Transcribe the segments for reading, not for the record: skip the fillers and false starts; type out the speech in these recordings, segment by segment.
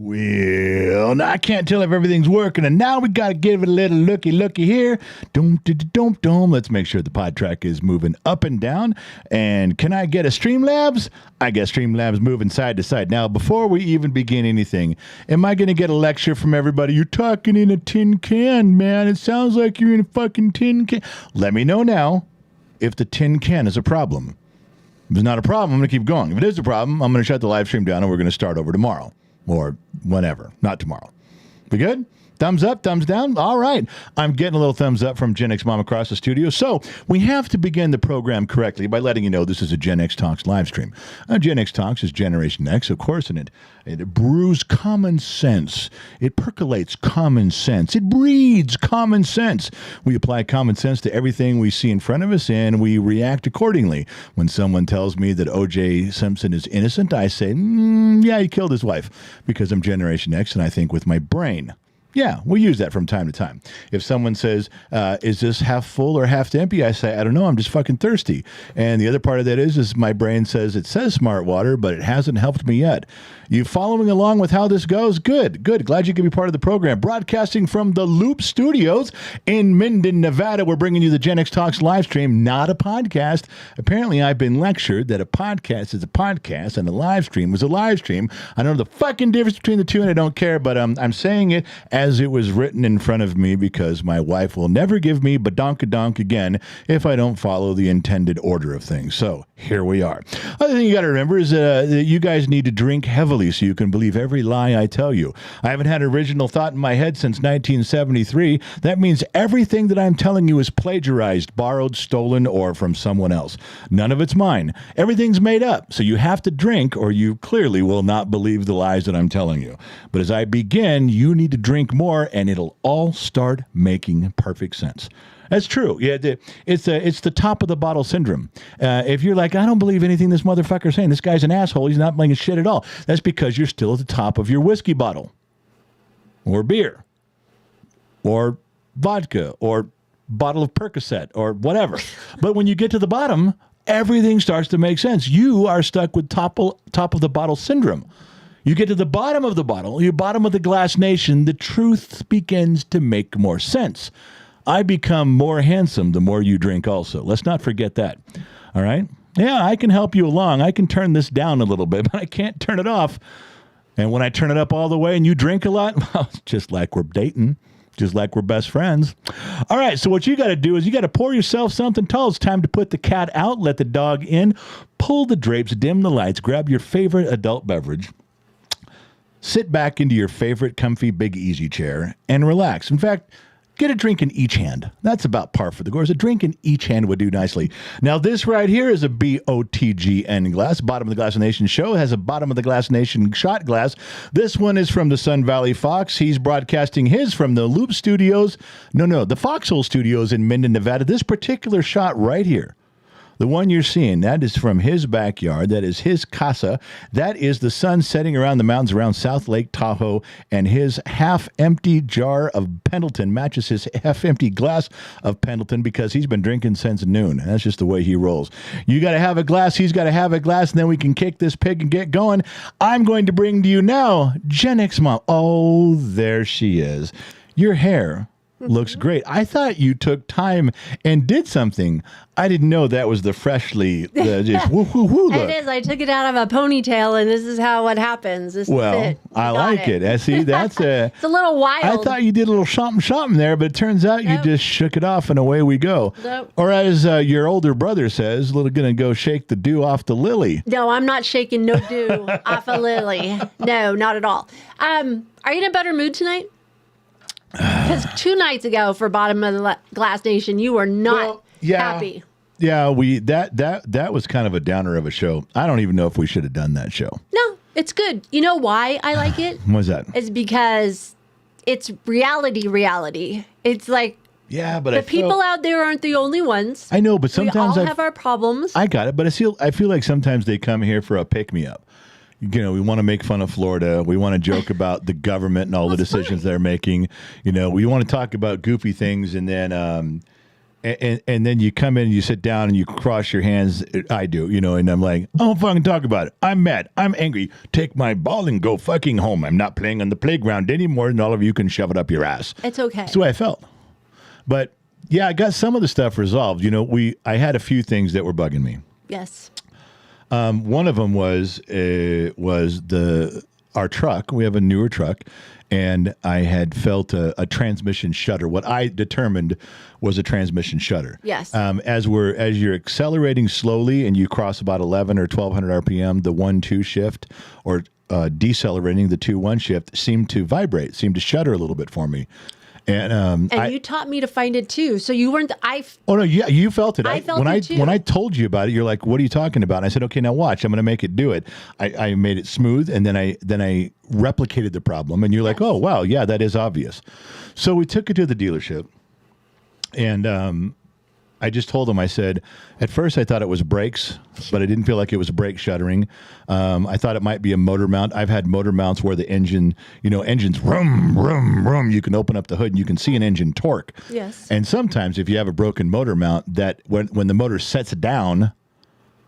Well, now I can't tell if everything's working, and now we got to give it a little looky here. Dum. Let's make sure the pod track is moving up and down. And can I get a Streamlabs? I guess Streamlabs moving side to side. Now, before we even begin anything, am I going to get a lecture from everybody? You're talking in a tin can, man. It sounds like you're in a fucking tin can. Let me know now if the tin can is a problem. If it's not a problem, I'm going to keep going. If it is a problem, I'm going to shut the live stream down and we're going to start over tomorrow. Or whenever. Not tomorrow. We good? Thumbs up, thumbs down? All right. I'm getting a little thumbs up from Gen X Mom across the studio. So we have to begin the program correctly by letting you know this is a Gen X Talks live stream. Gen X Talks is Generation X, of course, and it brews common sense. It percolates common sense. It breeds common sense. We apply common sense to everything we see in front of us, and we react accordingly. When someone tells me that O.J. Simpson is innocent, I say, yeah, he killed his wife, because I'm Generation X and I think with my brain. Yeah, we use that from time to time. If someone says, is this half full or half empty? I say, I don't know, I'm just fucking thirsty. And the other part of that is my brain says, it says smart water, but it hasn't helped me yet. You following along with how this goes? Good. Glad you can be part of the program. Broadcasting from the Loop Studios in Minden, Nevada, we're bringing you the Gen X Talks live stream, not a podcast. Apparently, I've been lectured that a podcast is a podcast and a live stream was a live stream. I don't know the fucking difference between the two, and I don't care, but I'm saying it as it was written in front of me because my wife will never give me badonkadonk again if I don't follow the intended order of things. So here we are. Other thing you got to remember is that you guys need to drink heavily so you can believe every lie I tell you. I haven't had original thought in my head since 1973. That means everything that I'm telling you is plagiarized, borrowed, stolen, or from someone else. None of it's mine. Everything's made up. So you have to drink or you clearly will not believe the lies that I'm telling you. But as I begin, you need to drink more and it'll all start making perfect sense. That's true. Yeah, it's the top of the bottle syndrome. If you're like, I don't believe anything this motherfucker's saying, this guy's an asshole, he's not making shit at all. That's because you're still at the top of your whiskey bottle or beer or vodka or bottle of Percocet or whatever. But when you get to the bottom, everything starts to make sense. You are stuck with top of the bottle syndrome. You get to the bottom of the bottle, your bottom of the glass nation, the truth begins to make more sense. I become more handsome the more you drink also. Let's not forget that. All right? Yeah, I can help you along. I can turn this down a little bit, but I can't turn it off. And when I turn it up all the way and you drink a lot, well, it's just like we're dating. Just like we're best friends. All right, so what you got to do is you got to pour yourself something tall. It's time to put the cat out, let the dog in, pull the drapes, dim the lights, grab your favorite adult beverage, sit back into your favorite comfy big easy chair, and relax. In fact, get a drink in each hand. That's about par for the course. A drink in each hand would do nicely. Now, this right here is a BOTGN glass. Bottom of the Glass Nation show has a Bottom of the Glass Nation shot glass. This one is from the Sun Valley Fox. He's broadcasting his from the Loop Studios. No, the Foxhole Studios in Minden, Nevada. This particular shot right here, the one you're seeing, that is from his backyard. That is his casa. That is the sun setting around the mountains around South Lake Tahoe, and his half-empty jar of Pendleton matches his half-empty glass of Pendleton because he's been drinking since noon. That's just the way he rolls. You got to have a glass. He's got to have a glass, and then we can kick this pig and get going. I'm going to bring to you now Gen X Mom. Oh, there she is. Your hair looks great. I thought you took time and did something. I didn't know that was the freshly just woo look. It is. I took it out of a ponytail, and this is how what happens. This is it. I like it. See, that's it's a little wild. I thought you did a little something there, but it turns out you just shook it off, and away we go. Nope. Or as your older brother says, little gonna go shake the dew off the lily. No, I'm not shaking no dew off a lily. No, not at all. Are you in a better mood tonight? Because 2 nights ago for Bottom of the Glass Nation, you were not happy. Yeah, that was kind of a downer of a show. I don't even know if we should have done that show. No, it's good. You know why I like it? What's that? It's because it's reality. It's like but the people out there aren't the only ones. I know, but sometimes we all have our problems. I got it, but I feel like sometimes they come here for a pick-me-up. You know, we want to make fun of Florida. We want to joke about the government and all the decisions they're making. You know, we want to talk about goofy things, and then and then you come in and you sit down and you cross your hands. I do, and I'm like, I don't fucking talk about it. I'm mad. I'm angry. Take my ball and go fucking home. I'm not playing on the playground anymore, and all of you can shove it up your ass. It's okay. That's the way I felt. But yeah, I got some of the stuff resolved. I had a few things that were bugging me. Yes. One of them was our truck. We have a newer truck, and I had felt a transmission shudder. What I determined was a transmission shudder. Yes. As you're accelerating slowly and you cross about 11 or 1200 RPM, the 1-2 shift, or decelerating the 2-1 shift, seemed to vibrate, seemed to shudder a little bit for me. And you taught me to find it too. So you weren't. Oh no, yeah, you felt it. I felt it too. When I told you about it, you're like, "What are you talking about?" And I said, "Okay, now watch. I'm going to make it do it." I made it smooth, and then I replicated the problem. And you're like, "Oh wow, yeah, that is obvious." So we took it to the dealership, and I just told them. I said, at first I thought it was brakes, but I didn't feel like it was brake shuddering. I thought it might be a motor mount. I've had motor mounts where the engines vroom, vroom, vroom. You can open up the hood and you can see an engine torque. Yes. And sometimes if you have a broken motor mount, that when the motor sets down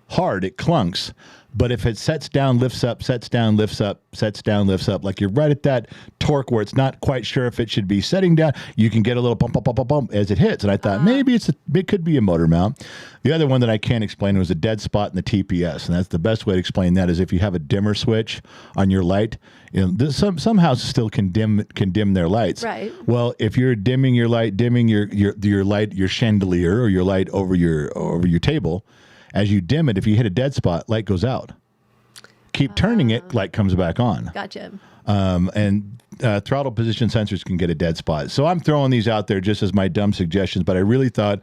hard, it clunks. But if it sets down, lifts up, sets down, lifts up, sets down, lifts up, like you're right at that torque where it's not quite sure if it should be setting down, you can get a little bump, bump, bump, bump, bump as it hits. And I thought maybe it could be a motor mount. The other one that I can't explain was a dead spot in the TPS. And that's the best way to explain that is if you have a dimmer switch on your light, some houses still can dim their lights. Right. Well, if you're dimming your light, dimming your light, your chandelier or your light over your table, as you dim it, if you hit a dead spot, light goes out. Keep turning it, light comes back on. Gotcha. And throttle position sensors can get a dead spot. So I'm throwing these out there just as my dumb suggestions, but I really thought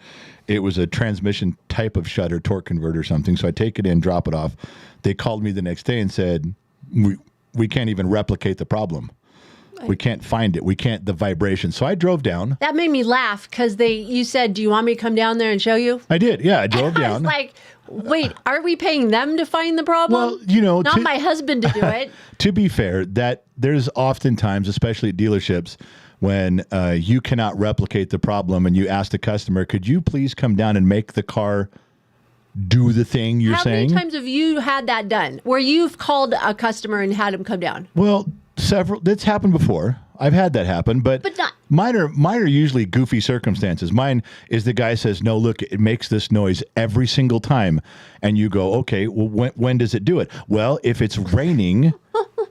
it was a transmission type of shudder, torque converter or something. So I take it in, drop it off. They called me the next day and said, we can't even replicate the problem. We can't find it. We can't, the vibration. So I drove down. That made me laugh because you said, do you want me to come down there and show you? I did. Yeah, I drove down. I was like, wait, are we paying them to find the problem? Well, not my husband to do it. To be fair, that there's oftentimes, especially at dealerships, when you cannot replicate the problem and you ask the customer, could you please come down and make the car do the thing you're saying? How many times have you had that done where you've called a customer and had him come down? Well, several. That's happened before. I've had that happen, but not. Mine are usually goofy circumstances. Mine is the guy says, "No, look, it makes this noise every single time," and you go, "Okay, well, when does it do it?" Well, if it's raining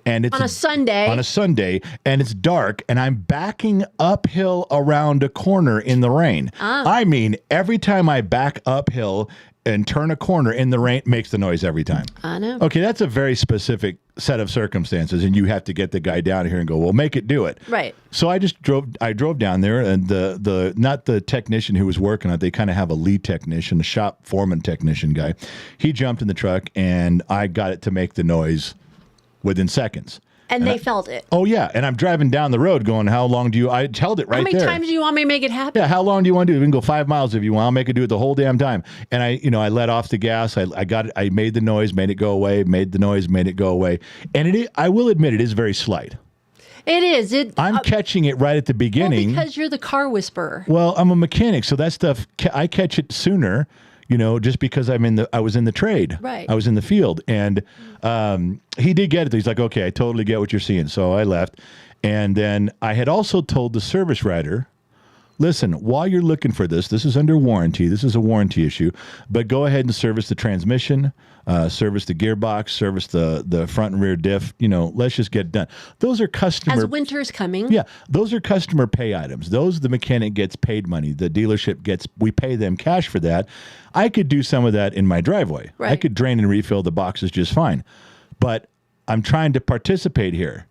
and it's on a Sunday, and it's dark, and I'm backing uphill around a corner in the rain. I mean, every time I back uphill and turn a corner in the rain, makes the noise every time. I know. Okay, that's a very specific set of circumstances, and you have to get the guy down here and go, well, make it do it. Right. So I drove down there, and the not the technician who was working on it, they kind of have a lead technician, a shop foreman technician guy. He jumped in the truck, and I got it to make the noise within seconds. And they felt it. Oh, yeah. And I'm driving down the road going, how long do you... I held it right there. How many times do you want me to make it happen? Yeah, how long do you want to do it? We can go 5 miles if you want. I'll make it do it the whole damn time. And I let off the gas. I got it. I made the noise, made it go away, made the noise, made it go away. And I will admit, it is very slight. It is. I'm catching it right at the beginning. Well, because you're the car whisperer. Well, I'm a mechanic, so that stuff, I catch it sooner. Just because I was in the trade. Right. I was in the field. And he did get it. He's like, okay, I totally get what you're seeing. So I left. And then I had also told the service writer, listen, while you're looking for this is under warranty. This is a warranty issue. But go ahead and service the transmission, service the gearbox, service the front and rear diff. Let's just get it done. Those are customer... As winter's coming. Yeah, those are customer pay items. Those, the mechanic gets paid money. The dealership we pay them cash for that. I could do some of that in my driveway. Right. I could drain and refill the boxes just fine. But I'm trying to participate here.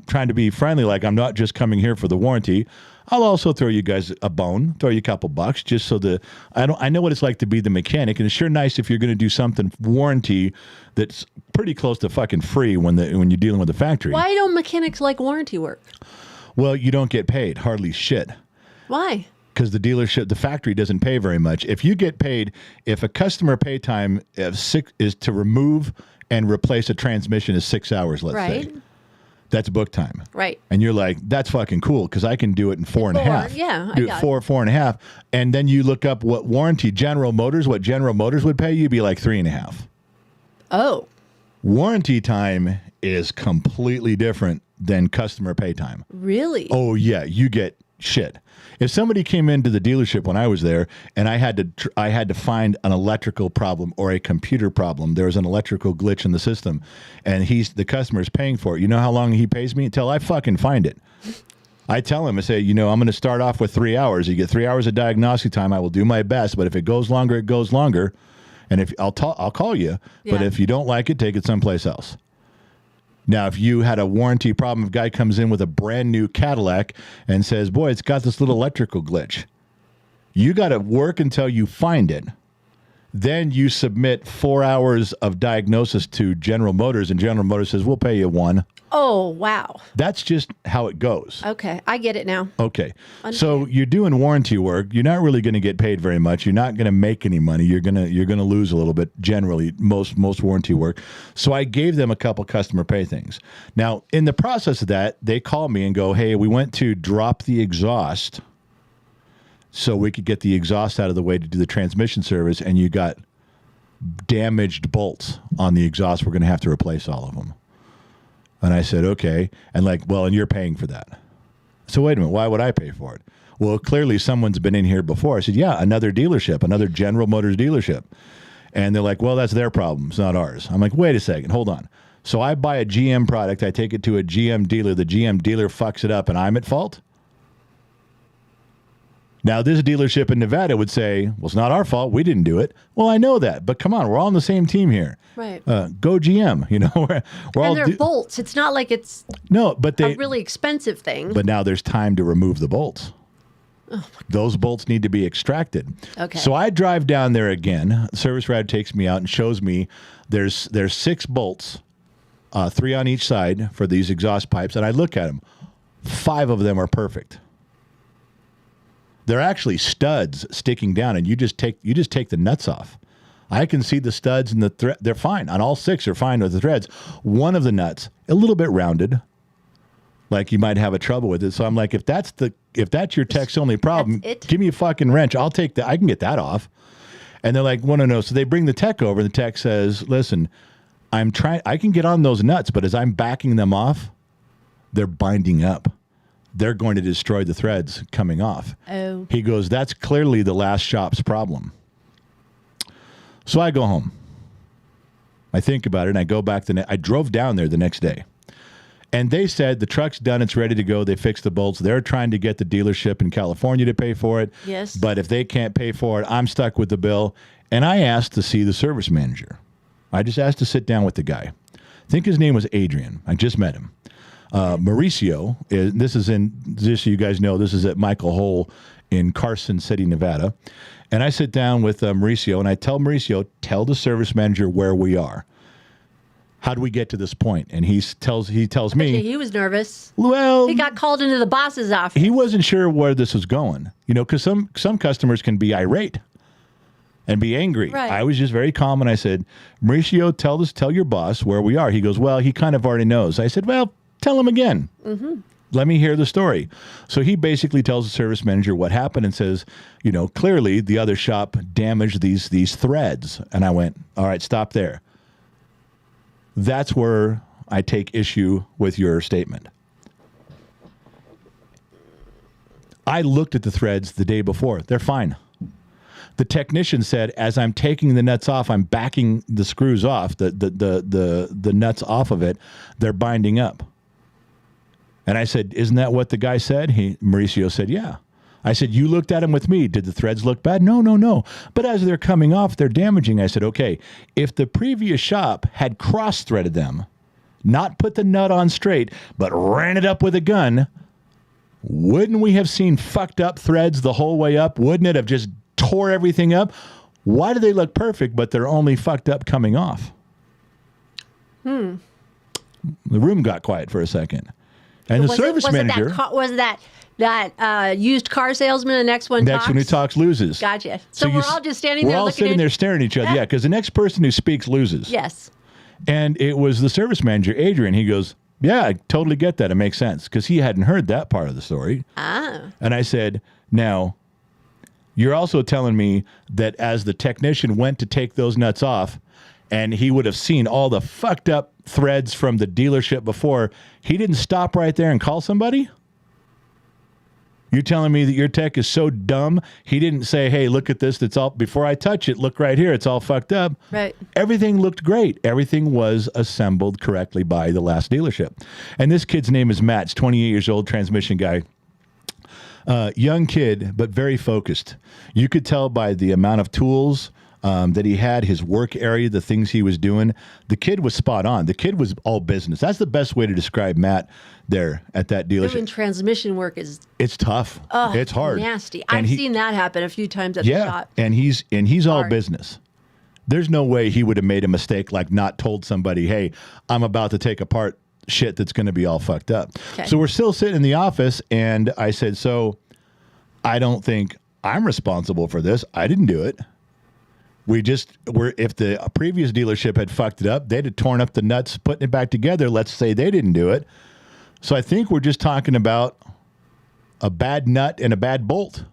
Trying to be friendly, like I'm not just coming here for the warranty. I'll also throw you guys a bone, throw you a couple bucks, just so that I know what it's like to be the mechanic, and it's sure nice if you're going to do something warranty that's pretty close to fucking free when you're dealing with the factory. Why don't mechanics like warranty work? Well, you don't get paid hardly shit. Why? Because the factory doesn't pay very much. If you get paid, if a customer pay time is to remove and replace a transmission is 6 hours, let's say. That's book time. Right. And you're like, that's fucking cool because I can do it in 4.5. Yeah, I do got it 4.5. And then you look up what warranty General Motors would pay you, be like 3.5. Oh. Warranty time is completely different than customer pay time. Really? Oh yeah, you get shit. If somebody came into the dealership when I was there and I had to find an electrical problem or a computer problem, there was an electrical glitch in the system, and the customer's paying for it. You know how long he pays me? Until I fucking find it. I tell him, I say, I'm going to start off with 3 hours. You get 3 hours of diagnostic time. I will do my best, but if it goes longer, it goes longer. And if I'll call you, but if you don't like it, take it someplace else. Now, if you had a warranty problem, if a guy comes in with a brand new Cadillac and says, boy, it's got this little electrical glitch, you got to work until you find it. Then you submit 4 hours of diagnosis to General Motors, and General Motors says, we'll pay you $1. Oh, wow. That's just how it goes. Okay. I get it now. Okay. So you're doing warranty work. You're not really going to get paid very much. You're not going to make any money. You're going to lose a little bit generally, most warranty work. So I gave them a couple customer pay things. Now, in the process of that, they call me and go, hey, we went to drop the exhaust so we could get the exhaust out of the way to do the transmission service, and you got damaged bolts on the exhaust. We're going to have to replace all of them. And I said, okay. And and you're paying for that. So wait a minute, why would I pay for it? Well, clearly someone's been in here before. I said, yeah, another dealership, another General Motors dealership. And they're like, well, that's their problem. It's not ours. I'm like, wait a second, hold on. So I buy a GM product. I take it to a GM dealer. The GM dealer fucks it up and I'm at fault? Now, this dealership in Nevada would say, well, it's not our fault. We didn't do it. Well, I know that. But come on, we're all on the same team here. Right. Go GM. We're all and they're bolts. It's not like it's a really expensive thing. But now there's time to remove the bolts. Oh, those bolts need to be extracted. Okay. So I drive down there again. The service rad takes me out and shows me there's 6 bolts, 3 on each side for these exhaust pipes. And I look at them. 5 of them are perfect. They're actually studs sticking down, and you just take the nuts off. I can see the studs and the thread. They're fine. On all 6 are fine with the threads. One of the nuts, a little bit rounded, like you might have a trouble with it. So I'm like, if that's your tech's only problem, give me a fucking wrench. I'll take that. I can get that off. And they're like, well, no. So they bring the tech over. The tech says, listen, I can get on those nuts, but as I'm backing them off, they're binding up. They're going to destroy the threads coming off. Oh. He goes, that's clearly the last shop's problem. So I go home. I think about it, and I go back. I drove down there the next day. And they said the truck's done. It's ready to go. They fixed the bolts. They're trying to get the dealership in California to pay for it. Yes. But if they can't pay for it, I'm stuck with the bill. And I asked to see the service manager. I just asked to sit down with the guy. I think his name was Adrian. I just met him. Mauricio, just so you guys know, this is at Michael Hole in Carson City, Nevada. And I sit down with Mauricio, and I tell Mauricio, tell the service manager where we are. How do we get to this point? And he tells me he was nervous. Well, he got called into the boss's office. He wasn't sure where this was going, because some customers can be irate and be angry. Right. I was just very calm, and I said, Mauricio, tell your boss where we are. He goes, well, he kind of already knows. I said, well, tell him again. Mm-hmm. Let me hear the story. So he basically tells the service manager what happened and says, clearly the other shop damaged these threads. And I went, all right, stop there. That's where I take issue with your statement. I looked at the threads the day before. They're fine. The technician said, as I'm taking the nuts off, I'm backing the screws off, the nuts off of it. They're binding up. And I said, isn't that what the guy said? Mauricio said, yeah. I said, you looked at them with me. Did the threads look bad? No. But as they're coming off, they're damaging. I said, okay, if the previous shop had cross-threaded them, not put the nut on straight, but ran it up with a gun, wouldn't we have seen fucked up threads the whole way up? Wouldn't it have just tore everything up? Why do they look perfect, but they're only fucked up coming off? The room got quiet for a second. And the service manager... Was that used car salesman, the next one Next one who talks loses. Gotcha. So we're all just standing there looking We're all sitting there staring at each other. Yeah, because the next person who speaks loses. Yes. And it was the service manager, Adrian. He goes, Yeah, I totally get that. It makes sense because he hadn't heard that part of the story. Ah. And I said, now, you're also telling me that as the technician went to take those nuts off and he would have seen all the fucked up threads from the dealership before, he didn't stop right there and call somebody? You're telling me that your tech is so dumb, he didn't say, hey, look at this. That's all. Before I touch it, look right here. It's all fucked up. Right. Everything looked great. Everything was assembled correctly by the last dealership. And this kid's name is Matt. He's 28 years old, transmission guy. Young kid, but very focused. You could tell by the amount of tools that he had, his work area, the things he was doing. The kid was spot on. The kid was all business. That's the best way to describe Matt there at that dealership. Doing transmission work is It's tough. It's hard. nasty. And I've seen that happen a few times at the shop. and he's all Hard. business. There's no way he would have made a mistake like not told somebody, hey, I'm about to take apart shit that's going to be all fucked up. Okay. So we're still sitting in the office, and I said, so I don't think I'm responsible for this. I didn't do it. If the previous dealership had fucked it up, they'd have torn up the nuts, putting it back together. Let's say they didn't do it. So I think we're just talking about a bad nut and a bad bolt.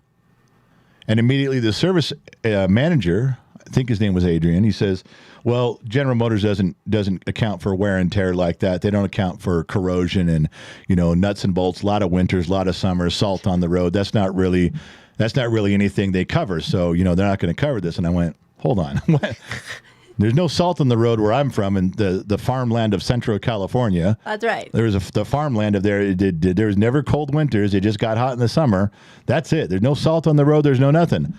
And immediately the service manager, I think his name was Adrian, he says, well, General Motors doesn't account for wear and tear like that. They don't account for corrosion and, nuts and bolts, a lot of winters, a lot of summers, salt on the road. That's not really anything they cover. So, they're not going to cover this. And I went, hold on. There's no salt on the road where I'm from in the farmland of Central California. That's right. There's the farmland of there. There was never cold winters. It just got hot in the summer. That's it. There's no salt on the road. There's no nothing.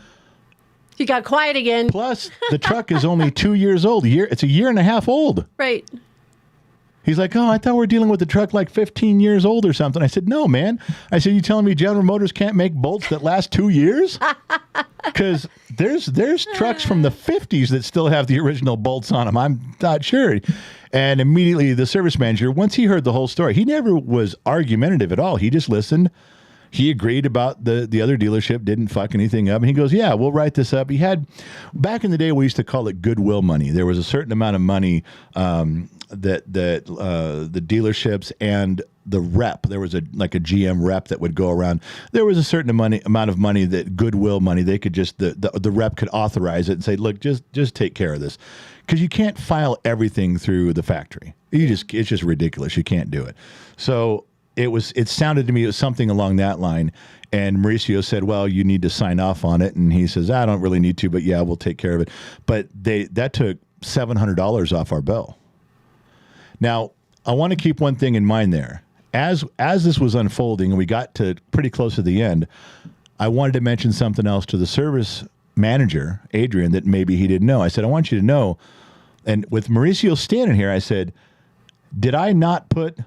You got quiet again. Plus, the truck is only 2 years old. It's a year and a half old. Right. He's like, oh, I thought we were dealing with the truck like 15 years old or something. I said, no, man. I said, you telling me General Motors can't make bolts that last 2 years? Because there's trucks from the 50s that still have the original bolts on them. I'm not sure. And immediately the service manager, once he heard the whole story, he never was argumentative at all. He just listened. He agreed about the other dealership didn't fuck anything up. And he goes, yeah, we'll write this up. He had, back in the day, we used to call it goodwill money. There was a certain amount of money that the dealerships and the rep, there was a GM rep that would go around. There was a certain amount of money that goodwill money, they could just, the rep could authorize it and say, look, just take care of this. Because you can't file everything through the factory. It's just ridiculous. You can't do it. So it sounded to me it was something along that line. And Mauricio said, well, you need to sign off on it. And he says, I don't really need to, but yeah, we'll take care of it. But that took $700 off our bill. Now, I want to keep one thing in mind there. As this was unfolding and we got to pretty close to the end, I wanted to mention something else to the service manager, Adrian, that maybe he didn't know. I said, I want you to know, and with Mauricio standing here, I said, did I not put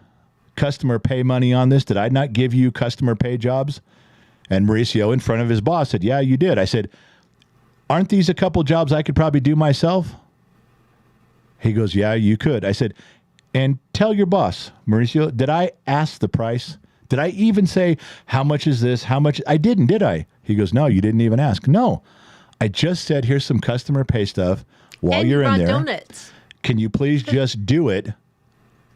customer pay money on this? Did I not give you customer pay jobs? And Mauricio, in front of his boss, said, yeah, you did. I said, aren't these a couple jobs I could probably do myself? He goes, yeah, you could. I said, and tell your boss, Mauricio, did I ask the price? Did I even say, how much is this? How much? I didn't, did I? He goes, no, you didn't even ask. No, I just said, here's some customer pay stuff while you're in there. Donuts. Can you please just do it?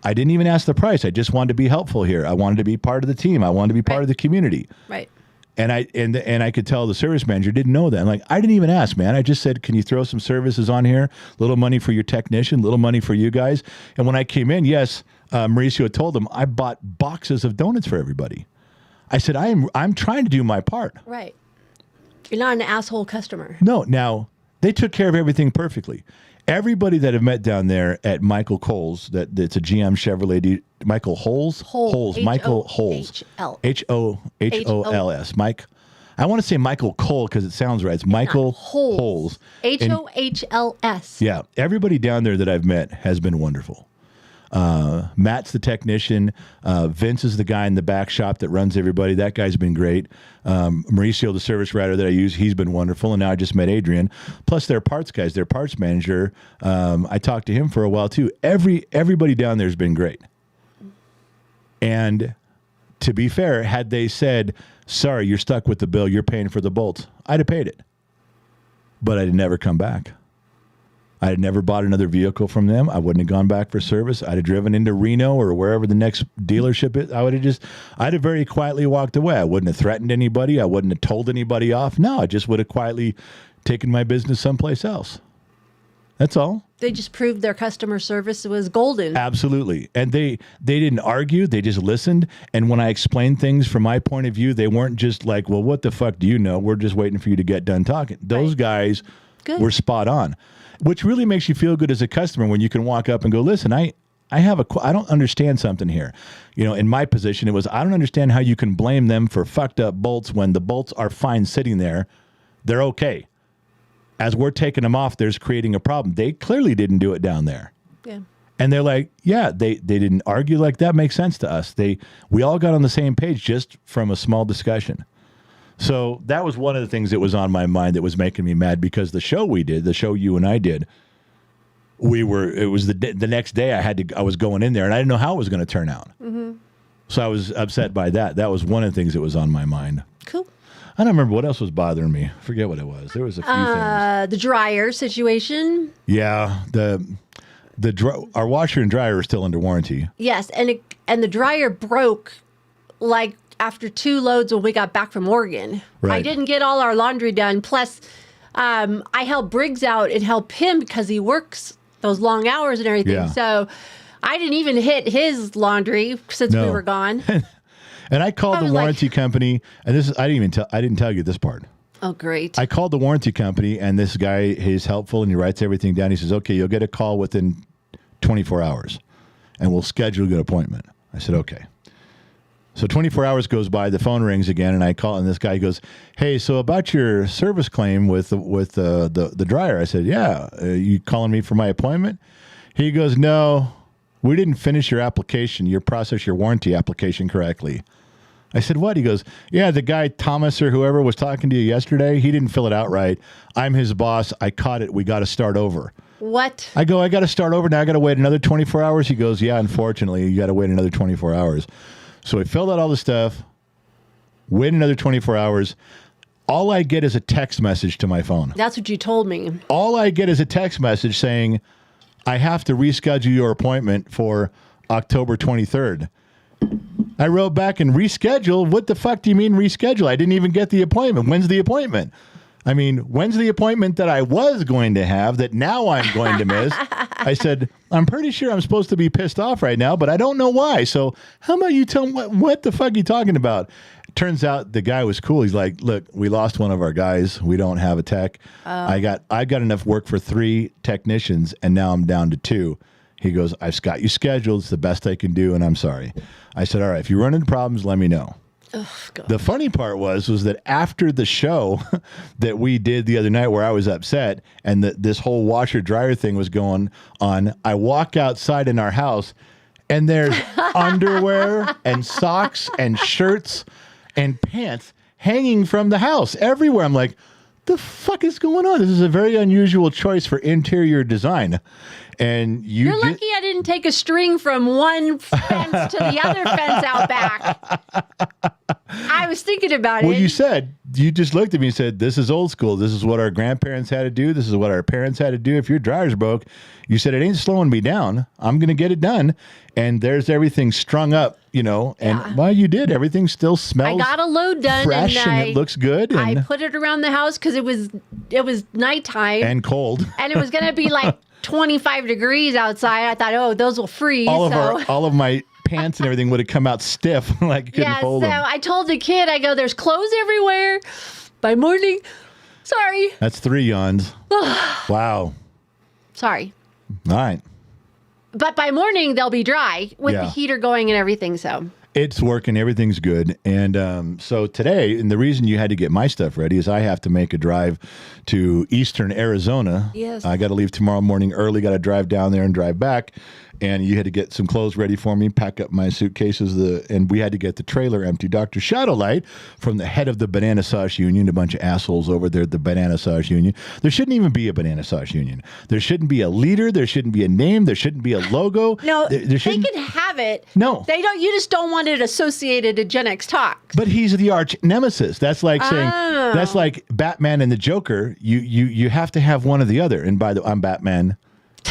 I didn't even ask the price. I just wanted to be helpful here. I wanted to be part of the team. I wanted to be part of the community. Right. And I could tell the service manager didn't know that. I'm like, I didn't even ask, man. I just said, can you throw some services on here? Little money for your technician, little money for you guys. And when I came in, yes, Mauricio told them I bought boxes of donuts for everybody. I said, I'm trying to do my part. Right. You're not an asshole customer. No. Now, they took care of everything perfectly. Everybody that I've met down there at Michael Coles, that's a GM Chevrolet, Michael Holes? Holes. Michael Holes. H-O-H-O-L-S. Mike. I want to say Michael Cole because it sounds right. It's Michael Holes. H-O-H-L-S. Yeah. Everybody down there that I've met has been wonderful. Matt's the technician. Vince is the guy in the back shop that runs everybody. That guy's been great. Mauricio, the service writer that I use, he's been wonderful. And now I just met Adrian. Plus their parts guys, their parts manager. I talked to him for a while too. Everybody down there has been great. And to be fair, had they said, sorry, you're stuck with the bill, you're paying for the bolts, I'd have paid it. But I'd never come back. I had never bought another vehicle from them. I wouldn't have gone back for service. I'd have driven into Reno or wherever the next dealership is. I'd have very quietly walked away. I wouldn't have threatened anybody. I wouldn't have told anybody off. No, I just would have quietly taken my business someplace else. That's all. They just proved their customer service was golden. Absolutely. And they didn't argue. They just listened. And when I explained things from my point of view, they weren't just like, well, what the fuck do you know? We're just waiting for you to get done talking. Those guys were spot on, which really makes you feel good as a customer when you can walk up and go, listen, I don't understand something here. You know, in my position, it was, I don't understand how you can blame them for fucked up bolts when the bolts are fine sitting there. They're okay. As we're taking them off, there's creating a problem. They clearly didn't do it down there. Yeah. And they're like, yeah, they didn't argue. Like, that makes sense to us. We all got on the same page just from a small discussion. So that was one of the things that was on my mind that was making me mad, because the show you and I did, it was the next day I was going in there and I didn't know how it was going to turn out. Mm-hmm. So I was upset by that. That was one of the things that was on my mind. Cool. I don't remember what else was bothering me. I forget what it was. There was a few things. The dryer situation. Yeah, our washer and dryer are still under warranty. Yes, and the dryer broke like after 2 loads when we got back from Oregon. Right. I didn't get all our laundry done. Plus, I helped Briggs out and help him because he works those long hours and everything. Yeah. So I didn't even hit his laundry since we were gone. And I called the warranty company, and I didn't tell you this part. Oh, great. I called the warranty company, and this guy, he's helpful, and he writes everything down. He says, okay, you'll get a call within 24 hours, and we'll schedule a good appointment. I said, okay. So 24 hours goes by, the phone rings again, and I call, and this guy goes, hey, so about your service claim with the dryer. I said, yeah, you calling me for my appointment? He goes, no, we didn't finish your application, process your warranty application correctly. I said, what? He goes, yeah, the guy, Thomas or whoever was talking to you yesterday, he didn't fill it out right. I'm his boss. I caught it. We got to start over. What? I go, I got to start over now. I got to wait another 24 hours. He goes, yeah, unfortunately, you got to wait another 24 hours. So I filled out all the stuff, wait another 24 hours. All I get is a text message to my phone. That's what you told me. All I get is a text message saying, I have to reschedule your appointment for October 23rd. I wrote back and reschedule. What the fuck do you mean reschedule? I didn't even get the appointment. When's the appointment? I mean, when's the appointment that I was going to have that now I'm going to miss? I said, I'm pretty sure I'm supposed to be pissed off right now, but I don't know why. So how about you tell me what the fuck are you talking about? Turns out the guy was cool. He's like, look, we lost one of our guys. We don't have a tech. I got enough work for 3 technicians, and now I'm down to 2. He goes, I've got you scheduled. It's the best I can do, and I'm sorry. I said, all right, if you run into problems, let me know. The funny part was that after the show that we did the other night where I was upset and this whole washer dryer thing was going on, I walk outside in our house and there's underwear and socks and shirts and pants hanging from the house everywhere. I'm like, the fuck is going on? This is a very unusual choice for interior design. And you're lucky I didn't take a string from one fence to the other fence out back. I was thinking about it. Well, you just looked at me and said, this is old school. This is what our grandparents had to do. This is what our parents had to do. If your dryer's broke, you said, it ain't slowing me down. I'm going to get it done. And there's everything strung up, and well, you did. Everything still smells I got a load done fresh and it looks good. And I put it around the house because it was nighttime. And cold. And it was going to be like 25 degrees outside. I thought, oh, those will freeze. All of my pants and everything would have come out stiff, like you couldn't fold them. I told the kid, I go, there's clothes everywhere. By morning, sorry. That's 3 yawns. Wow. Sorry. All right. But by morning, they'll be dry with the heater going and everything, so. It's working. Everything's good. And so today, and the reason you had to get my stuff ready is I have to make a drive to eastern Arizona. Yes. I got to leave tomorrow morning early, got to drive down there and drive back. and you had to get some clothes ready for me, pack up my suitcases, and we had to get the trailer empty. Dr. Shadowlight, from the head of the Banana Sauce Union, a bunch of assholes over there at the Banana Sauce Union. There shouldn't even be a Banana Sauce Union. There shouldn't be a leader. There shouldn't be a name. There shouldn't be a logo. No, there they can have it. No. They don't. You just don't want it associated to Gen X Talks. But he's the arch nemesis. That's like saying that's like Batman and the Joker. You have to have one or the other. And I'm Batman.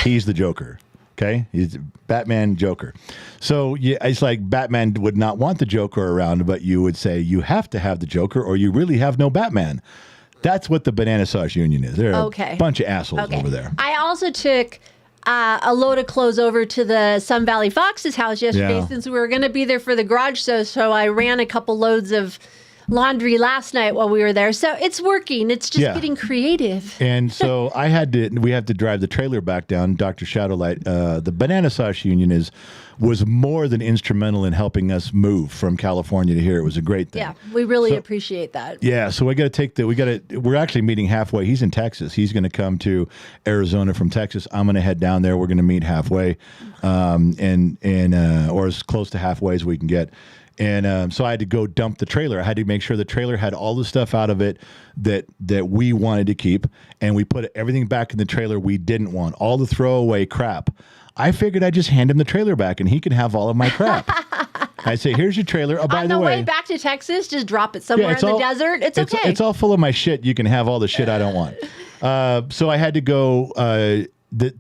He's the Joker. Okay, he's Batman, Joker. So yeah, it's like Batman would not want the Joker around, but you would say you have to have the Joker, or you really have no Batman. That's what the Banana Sauce Union is. They're a bunch of assholes over there. I also took a load of clothes over to the Sun Valley Fox's house yesterday since we were going to be there for the garage show. So I ran a couple loads of laundry last night while we were there. So it's working. It's just getting creative. And so we have to drive the trailer back down. Dr. Shadowlight, the Banana Sauce Union was more than instrumental in helping us move from California to here. It was a great thing. Yeah, we really appreciate that. Yeah, so we got to we're actually meeting halfway. He's in Texas. He's going to come to Arizona from Texas. I'm going to head down there. We're going to meet halfway, or as close to halfway as we can get. And so I had to go dump the trailer. I had to make sure the trailer had all the stuff out of it that we wanted to keep, and we put everything back in the trailer we didn't want, all the throwaway crap. I figured I'd just hand him the trailer back, and he can have all of my crap. I say, here's your trailer. Oh, by the way, way back to Texas, just drop it somewhere in the desert. It's okay. It's all full of my shit. You can have all the shit I don't want. So I had to go.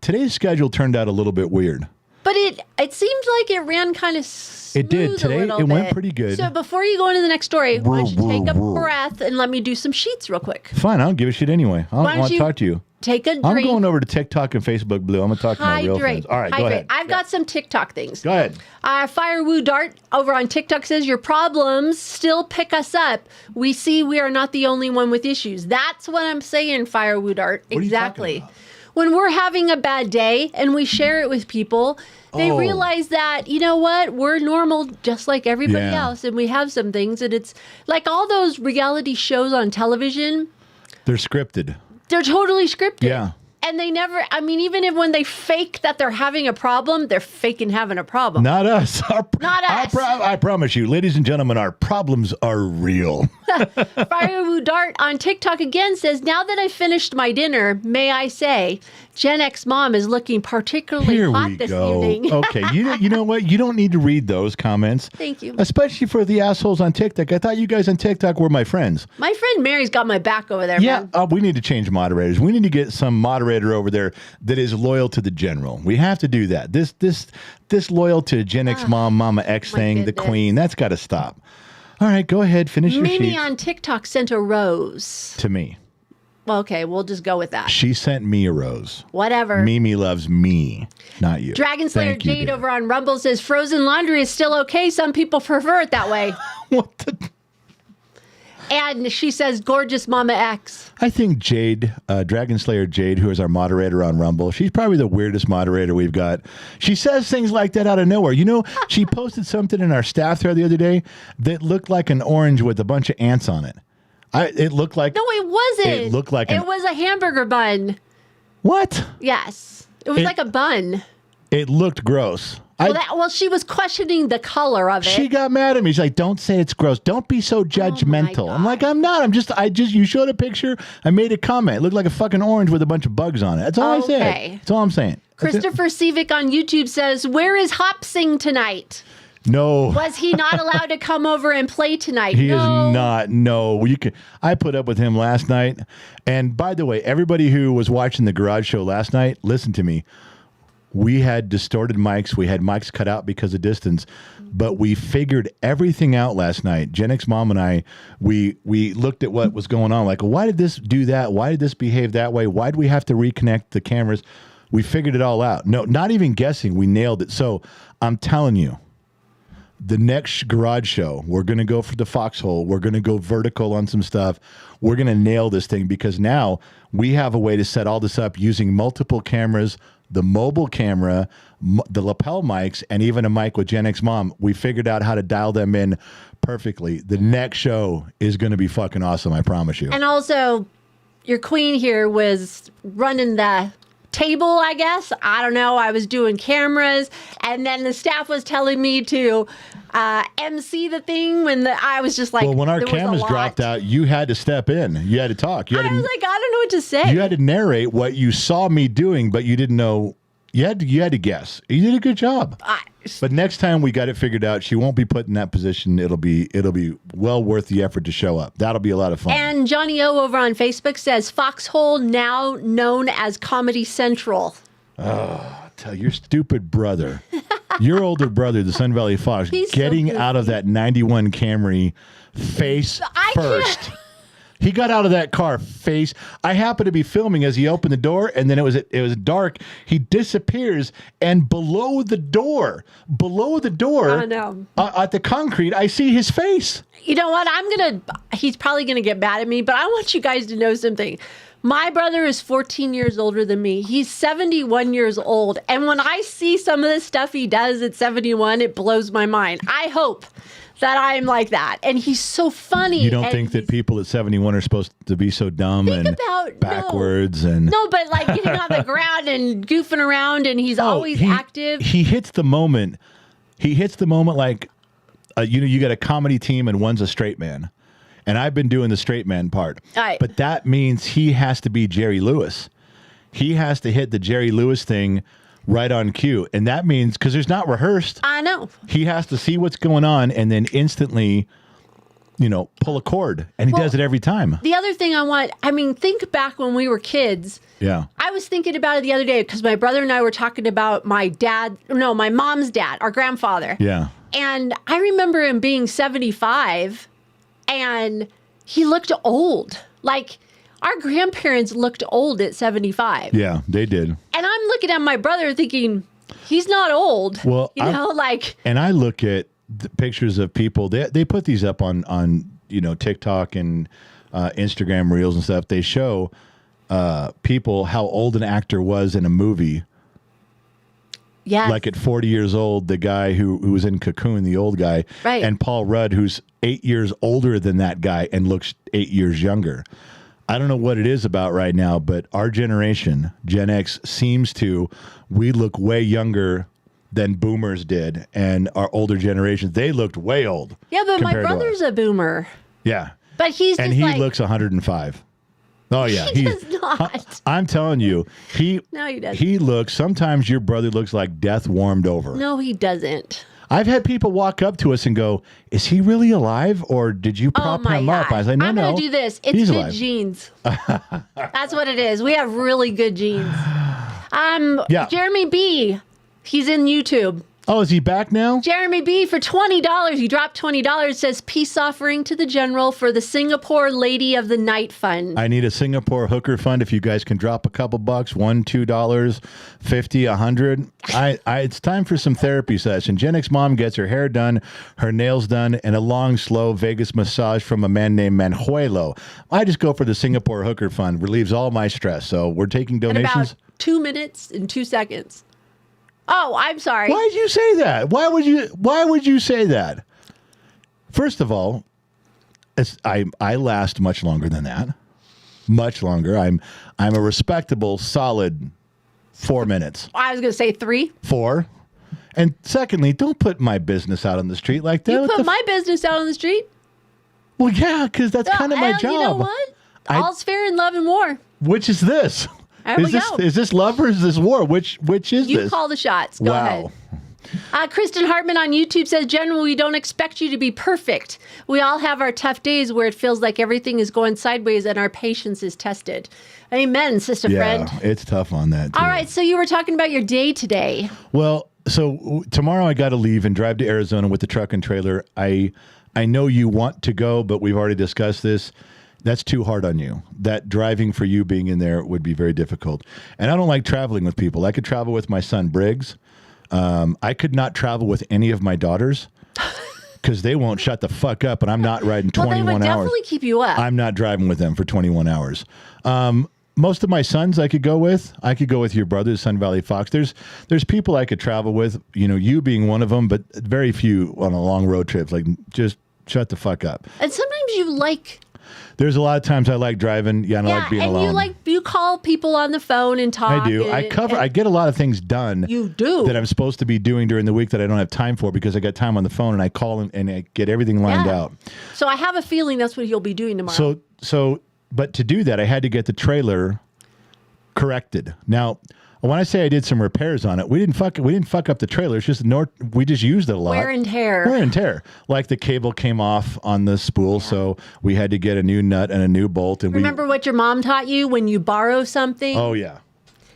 Today's schedule turned out a little bit weird. But it seems like it ran kind of smooth. It did. Today it went pretty good. So before you go into the next story, why don't you take a breath and let me do some sheets real quick? Fine. I don't give a shit anyway. I don't want to talk to you. Take a drink. I'm going over to TikTok and Facebook Blue. I'm going to talk to my real friends. All right, go ahead. I've got some TikTok things. Go ahead. Firewoo Dart over on TikTok says, your problems still pick us up. We see we are not the only one with issues. That's what I'm saying, Firewoo Dart. What exactly. Are you talking about? When we're having a bad day and we share it with people, they realize that, you know what, we're normal just like everybody else, and we have some things, and it's like all those reality shows on television. They're scripted. They're totally scripted. Yeah. And they never, I mean, even when they fake that they're having a problem, they're faking having a problem. Not us. Not us. I promise you, ladies and gentlemen, our problems are real. Firewoo Dart on TikTok again says, now that I've finished my dinner, may I say, Gen X Mom is looking particularly hot this evening. Okay, you know what? You don't need to read those comments. Thank you. Especially for the assholes on TikTok. I thought you guys on TikTok were my friends. My friend Mary's got my back over there, man. We need to change moderators. We need to get some moderator over there that is loyal to the general. We have to do that. This loyal to Gen X Mom, Mama X thing, the queen, that's got to stop. All right, go ahead, finish your sheet. Mimi on TikTok sent a rose. To me. Well, okay, we'll just go with that. She sent me a rose. Whatever. Mimi loves me, not you. Dragon Slayer Jade over on Rumble says frozen laundry is still okay. Some people prefer it that way. What the? And she says, gorgeous Mama X. I think Jade, Dragon Slayer Jade, who is our moderator on Rumble, she's probably the weirdest moderator we've got. She says things like that out of nowhere. You know, she posted something in our staff thread the other day that looked like an orange with a bunch of ants on it. It looked like... No, it wasn't. It looked like... It was a hamburger bun. What? Yes. It was like a bun. It looked gross. Well, she was questioning the color of it. She got mad at me. She's like, don't say it's gross. Don't be so judgmental. I'm like, I'm not. You showed a picture. I made a comment. It looked like a fucking orange with a bunch of bugs on it. That's all I said. That's all I'm saying. Christopher Sevick on YouTube says, where is Hopsing tonight? No. Was he not allowed to come over and play tonight? He is not. No. I put up with him last night. And by the way, everybody who was watching the garage show last night, listen to me. We had distorted mics. We had mics cut out because of distance, but we figured everything out last night. Gen X Mom and I, we looked at what was going on. Like, why did this do that? Why did this behave that way? Why did we have to reconnect the cameras? We figured it all out. No, not even guessing. We nailed it. So I'm telling you, the next garage show, we're going to go for the foxhole. We're going to go vertical on some stuff. We're going to nail this thing because now we have a way to set all this up using multiple cameras, the mobile camera, the lapel mics, and even a mic with Gen X Mom. We figured out how to dial them in perfectly. The next show is going to be fucking awesome, I promise you. And also, your queen here was running the table, I guess. I don't know. I was doing cameras, and then the staff was telling me to MC the thing I was just like, well, when our there was a cameras lot. dropped out, you had to step in. You had to talk. You had I to, was like, I don't know what to say. you had to narrate what you saw me doing, but you didn't know. You had to guess. You did a good job. But next time we got it figured out, she won't be put in that position. It'll be well worth the effort to show up. That'll be a lot of fun. And Johnny O over on Facebook says Foxhole, now known as Comedy Central. Tell your stupid brother, your older brother, the Sun Valley Fox, He's so getting goofy. out of that 91 Camry face first. He got out of that car face. I happened to be filming as he opened the door, and then it was dark. He disappears, and below the door, I know. at the concrete, I see his face. You know what? He's probably going to get mad at me, but I want you guys to know something. My brother is 14 years older than me. He's 71 years old. And when I see some of the stuff he does at 71, it blows my mind. I hope that I'm like that. And he's so funny. You don't think that people at 71 are supposed to be so dumb and backwards and no, but like getting on the ground and goofing around, and he's always active. He hits the moment. He hits the moment like, you got a comedy team and one's a straight man. And I've been doing the straight man part. Right. But that means he has to be Jerry Lewis. He has to hit the Jerry Lewis thing right on cue. And that means, because there's not rehearsed. I know. He has to see what's going on and then instantly, pull a cord. And he does it every time. The other thing think back when we were kids. Yeah. I was thinking about it the other day because my brother and I were talking about my mom's dad, our grandfather. Yeah. And I remember him being 75 and he looked old. Like our grandparents looked old at 75. Yeah, they did. And I'm looking at my brother thinking, he's not old. Well, and I look at the pictures of people. They put these up on TikTok and Instagram Reels and stuff. They show people how old an actor was in a movie. Yes. Like at 40 years old, the guy who was in Cocoon, the old guy, right. And Paul Rudd, who's 8 years older than that guy and looks 8 years younger. I don't know what it is about right now, but our generation, Gen X, we look way younger than boomers did, and our older generations, they looked way old. Yeah, but my compared to brother's us. a boomer. Yeah. But he looks 105. Oh yeah, he does not. I'm telling you, No, he doesn't. He looks. Sometimes your brother looks like death warmed over. No, he doesn't. I've had people walk up to us and go, "Is he really alive, or did you prop him up?" I was like, "No, I'm gonna do this. It's he's good alive." genes. That's what it is. We have really good genes. Yeah. Jeremy B. He's in YouTube. Oh, is he back now? Jeremy B. for $20. He dropped $20. Says peace offering to the general for the Singapore Lady of the Night Fund. I need a Singapore hooker fund. If you guys can drop a couple bucks, $1, $2, 50, 100. It's time for some therapy session. Gen X mom gets her hair done, her nails done, and a long, slow Vegas massage from a man named Manuelo. I just go for the Singapore hooker fund. Relieves all my stress. So we're taking donations. In about 2 minutes and 2 seconds. Oh, I'm sorry. Why did you say that? Why would you say that? First of all, I last much longer than that. Much longer. I'm a respectable, solid 4 minutes. I was going to say 3. 4. And secondly, don't put my business out on the street like that. You put my business out on the street? Well, yeah, because that's kind of my job. You know what? All's fair in love and war. Which is this? There we go. Is this love or is this war? Which is this? You call the shots. Go ahead. Kristen Hartman on YouTube says, General, we don't expect you to be perfect. We all have our tough days where it feels like everything is going sideways and our patience is tested. Amen, sister friend. Yeah, it's tough on that, too. All right, so you were talking about your day today. Well, so tomorrow I got to leave and drive to Arizona with the truck and trailer. I know you want to go, but we've already discussed this. That's too hard on you. That driving for you being in there would be very difficult. And I don't like traveling with people. I could travel with my son, Briggs. I could not travel with any of my daughters because they won't shut the fuck up, and I'm not riding 21 hours. Well, they would definitely keep you up. I'm not driving with them for 21 hours. Most of my sons I could go with. I could go with your brother, Sun Valley Fox. There's people I could travel with, you being one of them, but very few on a long road trip. Like, just shut the fuck up. And sometimes you like there's a lot of times I like driving. Yeah, I don't like being alone. And you call people on the phone and talk. I do. I get a lot of things done. You do. That I'm supposed to be doing during the week that I don't have time for because I got time on the phone and I call and I get everything lined out. So I have a feeling that's what he'll be doing tomorrow. But to do that, I had to get the trailer corrected. Now, when I say I did some repairs on it, we didn't fuck up the trailer. It's just we just used it a lot. Wear and tear. Like the cable came off on the spool, so we had to get a new nut and a new bolt. And remember what your mom taught you when you borrow something? Oh yeah.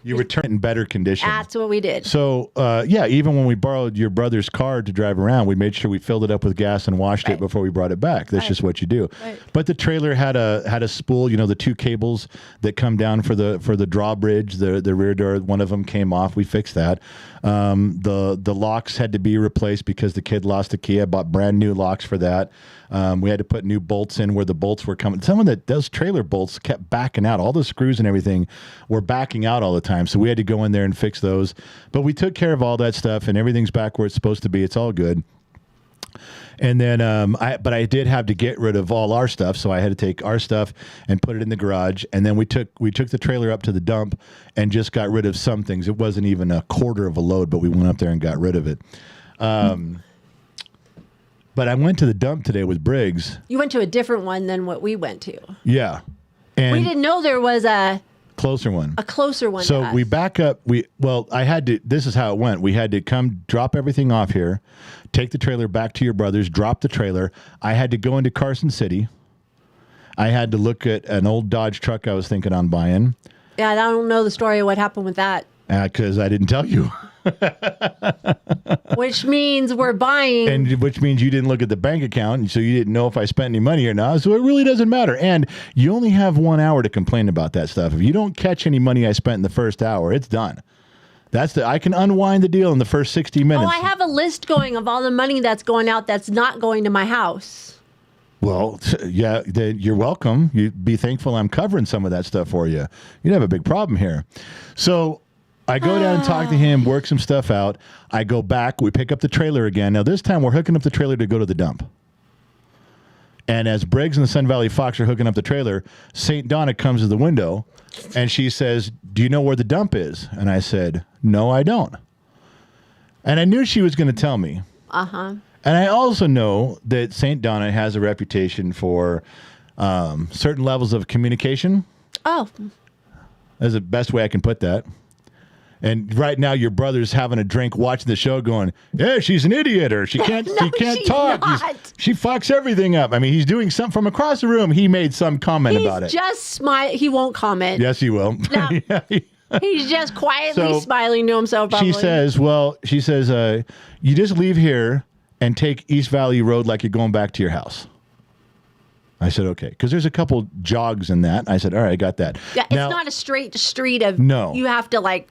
You return it in better condition. That's what we did. So, even when we borrowed your brother's car to drive around, we made sure we filled it up with gas and washed it before we brought it back. That's just what you do. Right. But the trailer had a spool, the two cables that come down for the drawbridge, the rear door. One of them came off. We fixed that. The locks had to be replaced because the kid lost the key. I bought brand new locks for that. We had to put new bolts in where the bolts were coming. Those trailer bolts kept backing out. All the screws and everything were backing out all the time. So we had to go in there and fix those. But we took care of all that stuff and everything's back where it's supposed to be. It's all good. And then, I did have to get rid of all our stuff, so I had to take our stuff and put it in the garage. And then we took the trailer up to the dump and just got rid of some things. It wasn't even a quarter of a load, but we went up there and got rid of it. But I went to the dump today with Briggs. You went to a different one than what we went to. Yeah, and we didn't know there was a closer one. A closer one. So we back up. I had to. This is how it went. We had to come drop everything off here, take the trailer back to your brother's, drop the trailer. I had to go into Carson City. I had to look at an old Dodge truck I was thinking on buying. Yeah, I don't know the story of what happened with that. Because I didn't tell you. Which means we're buying. And which means you didn't look at the bank account, and so you didn't know if I spent any money or not. So it really doesn't matter. And you only have 1 hour to complain about that stuff. If you don't catch any money I spent in the first hour, it's done. I can unwind the deal in the first 60 minutes. Oh, I have a list going of all the money that's going out that's not going to my house. Well, yeah, you're welcome. You'd be thankful I'm covering some of that stuff for you. You'd have a big problem here. So I go down and talk to him, work some stuff out. I go back. We pick up the trailer again. Now, this time we're hooking up the trailer to go to the dump. And as Briggs and the Sun Valley Fox are hooking up the trailer, St. Donna comes to the window and she says, "Do you know where the dump is?" And I said, "No, I don't." And I knew she was going to tell me. Uh-huh. And I also know that St. Donna has a reputation for certain levels of communication. Oh. That's the best way I can put that. And right now, your brother's having a drink, watching the show, going, "Yeah, she's an idiot, or she can't, she can't talk. She fucks everything up." I mean, he's doing something from across the room. He made some comment about it. Just smile. He won't comment. Yes, he will. No. He's just quietly smiling to himself. Probably. She says, "You just leave here and take East Valley Road like you're going back to your house." I said, "Okay," because there's a couple jogs in that. I said, "All right, I got that." Yeah, it's not a straight street of. No, you have to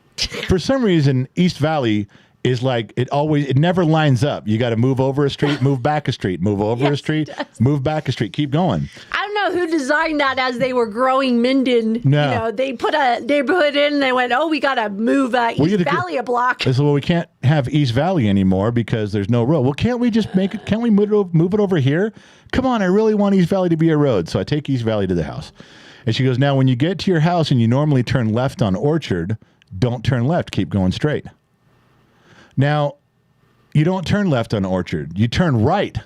For some reason, East Valley is it never lines up. You got to move over a street, move back a street, move over a street, move back a street, keep going. I don't know who designed that as they were growing Minden. No. They put a neighborhood in and they went, "Oh, we got to move East Valley a block." I said, "Well, we can't have East Valley anymore because there's no road." "Well, can't we just can't we move it over here? Come on, I really want East Valley to be a road." So I take East Valley to the house. And she goes, "Now, when you get to your house and you normally turn left on Orchard, don't turn left, keep going straight." Now, you don't turn left on Orchard. You turn right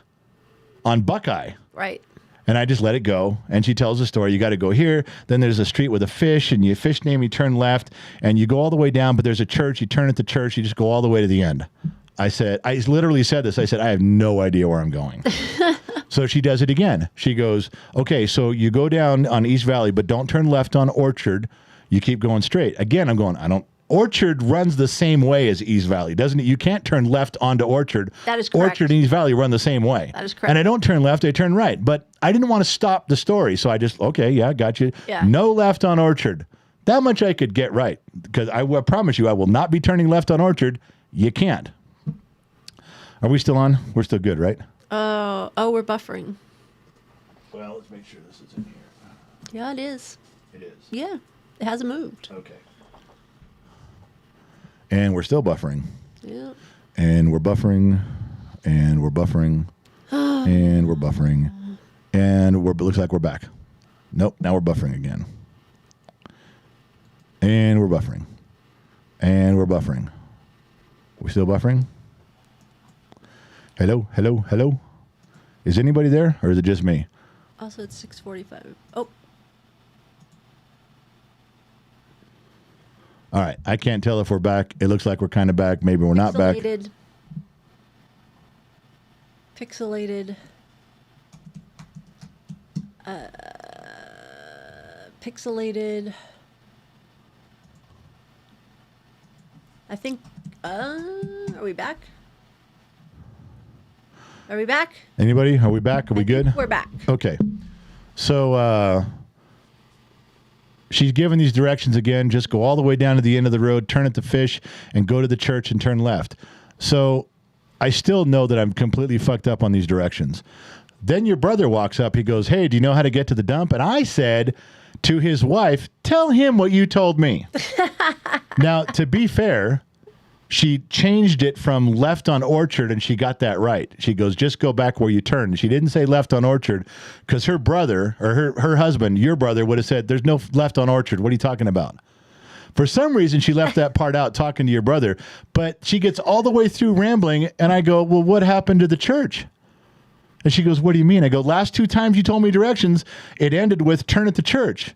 on Buckeye. Right. And I just let it go. And she tells the story. You got to go here. Then there's a street with a fish, and you fish name, you turn left, and you go all the way down, but there's a church. You turn at the church. You just go all the way to the end. I literally said this. I said, "I have no idea where I'm going." So she does it again. She goes, "Okay, so you go down on East Valley, but don't turn left on Orchard. You keep going straight." Again, I'm going, Orchard runs the same way as East Valley, doesn't it? You can't turn left onto Orchard. That is correct. Orchard and East Valley run the same way. That is correct. And I don't turn left, I turn right. But I didn't want to stop the story, so I just, "Okay, yeah, got you." Yeah. No left on Orchard. That much I could get right, because I promise you I will not be turning left on Orchard. You can't. Are we still on? We're still good, right? We're buffering. Well, let's make sure this is in here. Yeah, it is. It is. Yeah, it hasn't moved. Okay. And we're still buffering. Yeah. And we're buffering. And we're buffering. And we're buffering. And looks like we're back. Nope. Now we're buffering again. And we're buffering. And we're buffering. We still buffering? Hello? Hello? Hello? Is anybody there or is it just me? Also, it's 6:45. Oh. All right. I can't tell if we're back. It looks like we're kind of back. Maybe we're not back. Pixelated. Pixelated. I think. Are we back? Are we back? Anybody? Are we back? Are we good? We're back. Okay. So she's given these directions again. Just go all the way down to the end of the road, turn at the fish, and go to the church and turn left. So I still know that I'm completely fucked up on these directions. Then your brother walks up. He goes, hey, do you know how to get to the dump? And I said to his wife, tell him what you told me. Now, to be fair, she changed it from left on Orchard, and she got that right. She goes, just go back where you turned. She didn't say left on Orchard because her brother, or her husband, your brother, would have said, there's no left on Orchard. What are you talking about? For some reason, she left that part out talking to your brother, but she gets all the way through rambling, and I go, well, what happened to the church? And she goes, what do you mean? I go, last 2 times you told me directions, it ended with turn at the church.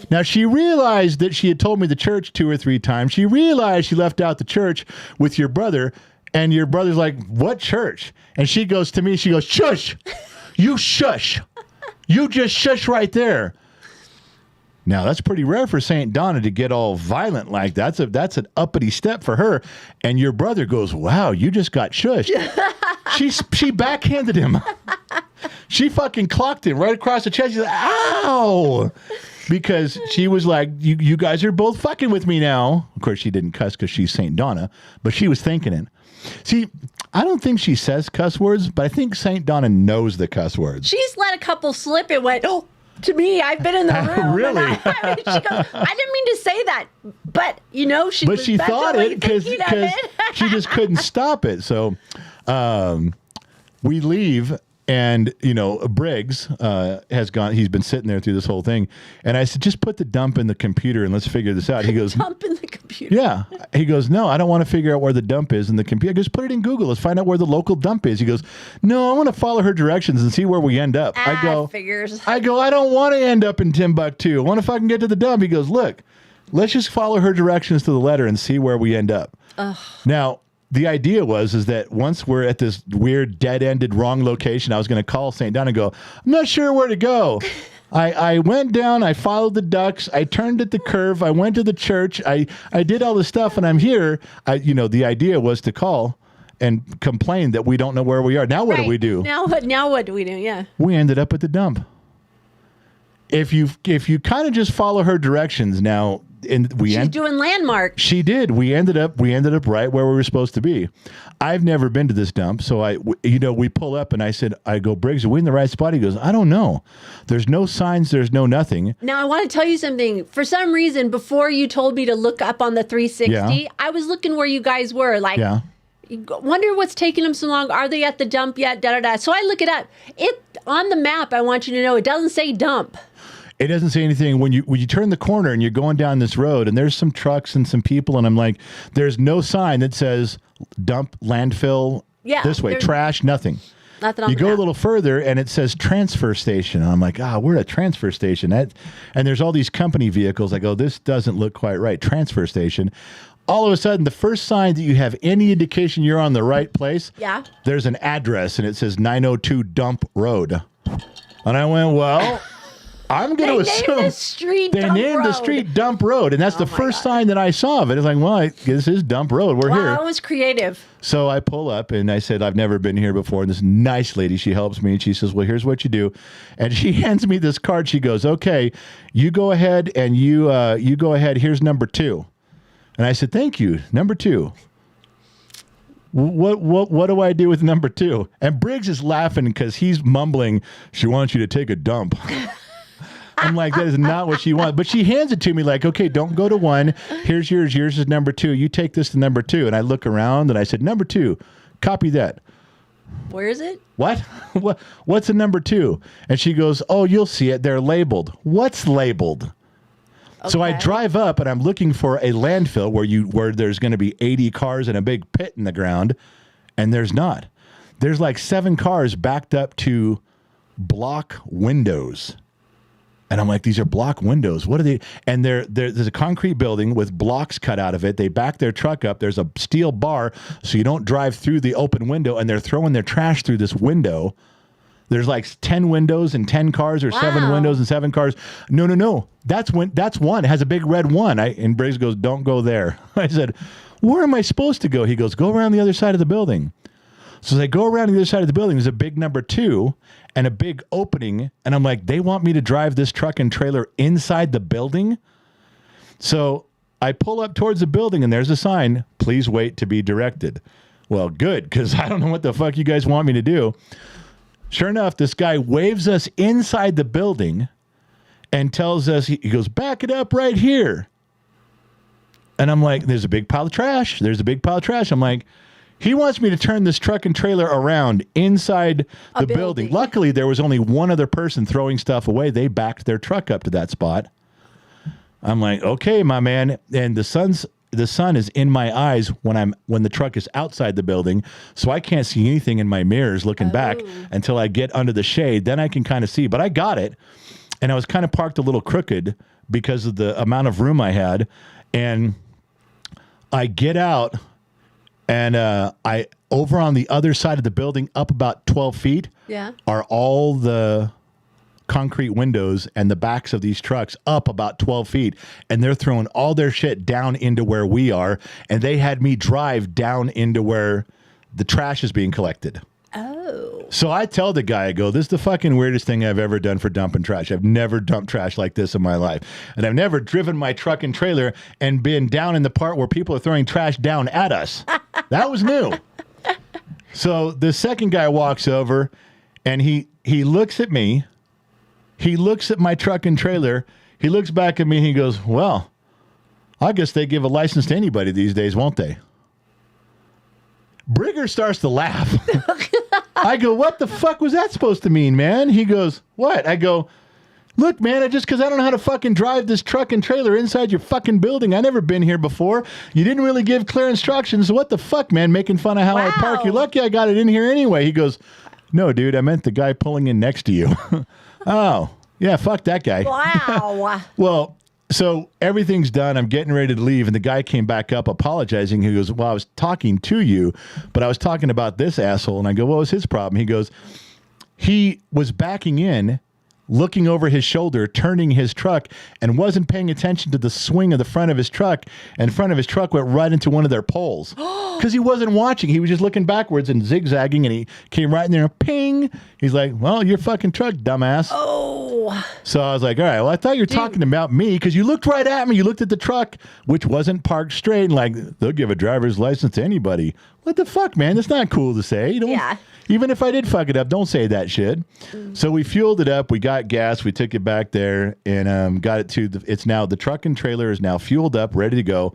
Now, she realized that she had told me the church 2 or 3 times. She realized she left out the church with your brother, and your brother's like, what church? And she goes to me, she goes, shush. You shush. You just shush right there. Now, that's pretty rare for St. Donna to get all violent like that. That's an uppity step for her. And your brother goes, wow, you just got shushed. She backhanded him. She fucking clocked him right across the chest. She's like, ow. Because she was like, you guys are both fucking with me now. Of course, she didn't cuss because she's St. Donna, but she was thinking it. See, I don't think she says cuss words, but I think St. Donna knows the cuss words. She's let a couple slip and went, oh, to me, I've been in the room. Really? She goes, I didn't mean to say that, but she but was she thought it because it. she just couldn't stop it. So we leave. And, Briggs has gone, he's been sitting there through this whole thing. And I said, just put the dump in the computer and let's figure this out. He goes, dump in the computer? Yeah. He goes, no, I don't want to figure out where the dump is in the computer. Just put it in Google. Let's find out where the local dump is. He goes, no, I want to follow her directions and see where we end up. I go, I don't want to end up in Timbuktu. I want to fucking get to the dump. He goes, look, let's just follow her directions to the letter and see where we end up. Ugh. Now, the idea is that once we're at this weird dead-ended wrong location, I was going to call St. Don and go, I'm not sure where to go. I went down, I followed the ducks, I turned at the curve, I went to the church, I did all this stuff, and I'm here. The idea was to call and complain that we don't know where we are. Now what do we do? Now what do we do? Yeah. We ended up at the dump. If you kind of just follow her directions now, and she's doing landmark. She did. We ended up right where we were supposed to be. I've never been to this dump, so we pull up and I go, Briggs, are we in the right spot? He goes, I don't know. There's no signs. There's no nothing. Now I want to tell you something. For some reason, before you told me to look up on the 360, I was looking where you guys were. Like, wonder what's taking them so long. Are they at the dump yet? Da da da. So I look it up. It on the map. I want you to know it doesn't say dump. It doesn't say anything when you turn the corner and you're going down this road and there's some trucks and some people and I'm like, there's no sign that says dump, landfill, this way, trash, nothing. Nothing on you the go map. A little further and it says transfer station. And I'm like, we're at a transfer station. And there's all these company vehicles. I go, this doesn't look quite right. Transfer station. All of a sudden, the first sign that you have any indication you're on the right place, there's an address and it says 902 Dump Road. And I went, well... I'm going to assume they named the street Dump Road, and that's the first sign that I saw of it. It's like, well, this is Dump Road. We're here. Wow, it was creative. So I pull up, and I said, I've never been here before. And this nice lady, she helps me, and she says, well, here's what you do. And she hands me this card. She goes, okay, you go ahead, and you go ahead. Here's number 2. And I said, thank you, number 2. What do I do with number 2? And Briggs is laughing because he's mumbling, she wants you to take a dump. I'm like, that is not what she wants. But she hands it to me like, okay, don't go to 1. Here's yours. Yours is number 2. You take this to number 2. And I look around and I said, number 2, copy that. Where is it? What? What's a number 2? And she goes, oh, you'll see it. They're labeled. What's labeled? Okay. So I drive up and I'm looking for a landfill where there's going to be 80 cars and a big pit in the ground. And there's not. There's like 7 cars backed up to block windows. And I'm like, these are block windows. What are they? And there's a concrete building with blocks cut out of it. They back their truck up. There's a steel bar so you don't drive through the open window. And they're throwing their trash through this window. There's like 10 windows and 10 cars, or 7 windows and 7 cars. No. That's one. It has a big red one. And Briggs goes, don't go there. I said, where am I supposed to go? He goes, go around the other side of the building. So they go around the other side of the building. There's a big number 2 and a big opening. And I'm like, they want me to drive this truck and trailer inside the building? So I pull up towards the building and there's a sign, please wait to be directed. Well, good, because I don't know what the fuck you guys want me to do. Sure enough, this guy waves us inside the building and tells us, he goes, back it up right here. And I'm like, there's a big pile of trash. I'm like, he wants me to turn this truck and trailer around inside the building. Luckily, there was only one other person throwing stuff away. They backed their truck up to that spot. I'm like, okay, my man. And the sun is in my eyes when the truck is outside the building, so I can't see anything in my mirrors looking back until I get under the shade. Then I can kind of see. But I got it, and I was kind of parked a little crooked because of the amount of room I had. And I get out. And I over on the other side of the building, up about 12 feet, are all the concrete windows and the backs of these trucks up about 12 feet. And they're throwing all their shit down into where we are. And they had me drive down into where the trash is being collected. Oh. So I tell the guy, I go, this is the fucking weirdest thing I've ever done for dumping trash. I've never dumped trash like this in my life. And I've never driven my truck and trailer and been down in the part where people are throwing trash down at us. That was new. So the second guy walks over and he looks at me. He looks at my truck and trailer. He looks back at me and he goes, well, I guess they give a license to anybody these days, won't they? Brigger starts to laugh. I go, what the fuck was that supposed to mean, man? He goes, what? I go, look, man, just because I don't know how to fucking drive this truck and trailer inside your fucking building. I never been here before. You didn't really give clear instructions. What the fuck, man? Making fun of how I park. You're lucky I got it in here anyway. He goes, no, dude, I meant the guy pulling in next to you. Oh, yeah, fuck that guy. Wow. Well, so everything's done. I'm getting ready to leave. And the guy came back up apologizing. He goes, well, I was talking to you, but I was talking about this asshole. And I go, what was his problem? He goes, he was backing in, looking over his shoulder, turning his truck, and wasn't paying attention to the swing of the front of his truck. And the front of his truck went right into one of their poles because he wasn't watching. He was just looking backwards and zigzagging, and he came right in there and ping. He's like, well, your fucking truck, dumbass. Oh. So I was like, all right, well, I thought you were talking about me because you looked right at me. You looked at the truck, which wasn't parked straight, and like, they'll give a driver's license to anybody. What the fuck, man? That's not cool to say. You know, even if I did fuck it up, don't say that shit. So we fueled it up. We got gas. We took it back there and got it to it's now the truck and trailer is now fueled up, ready to go.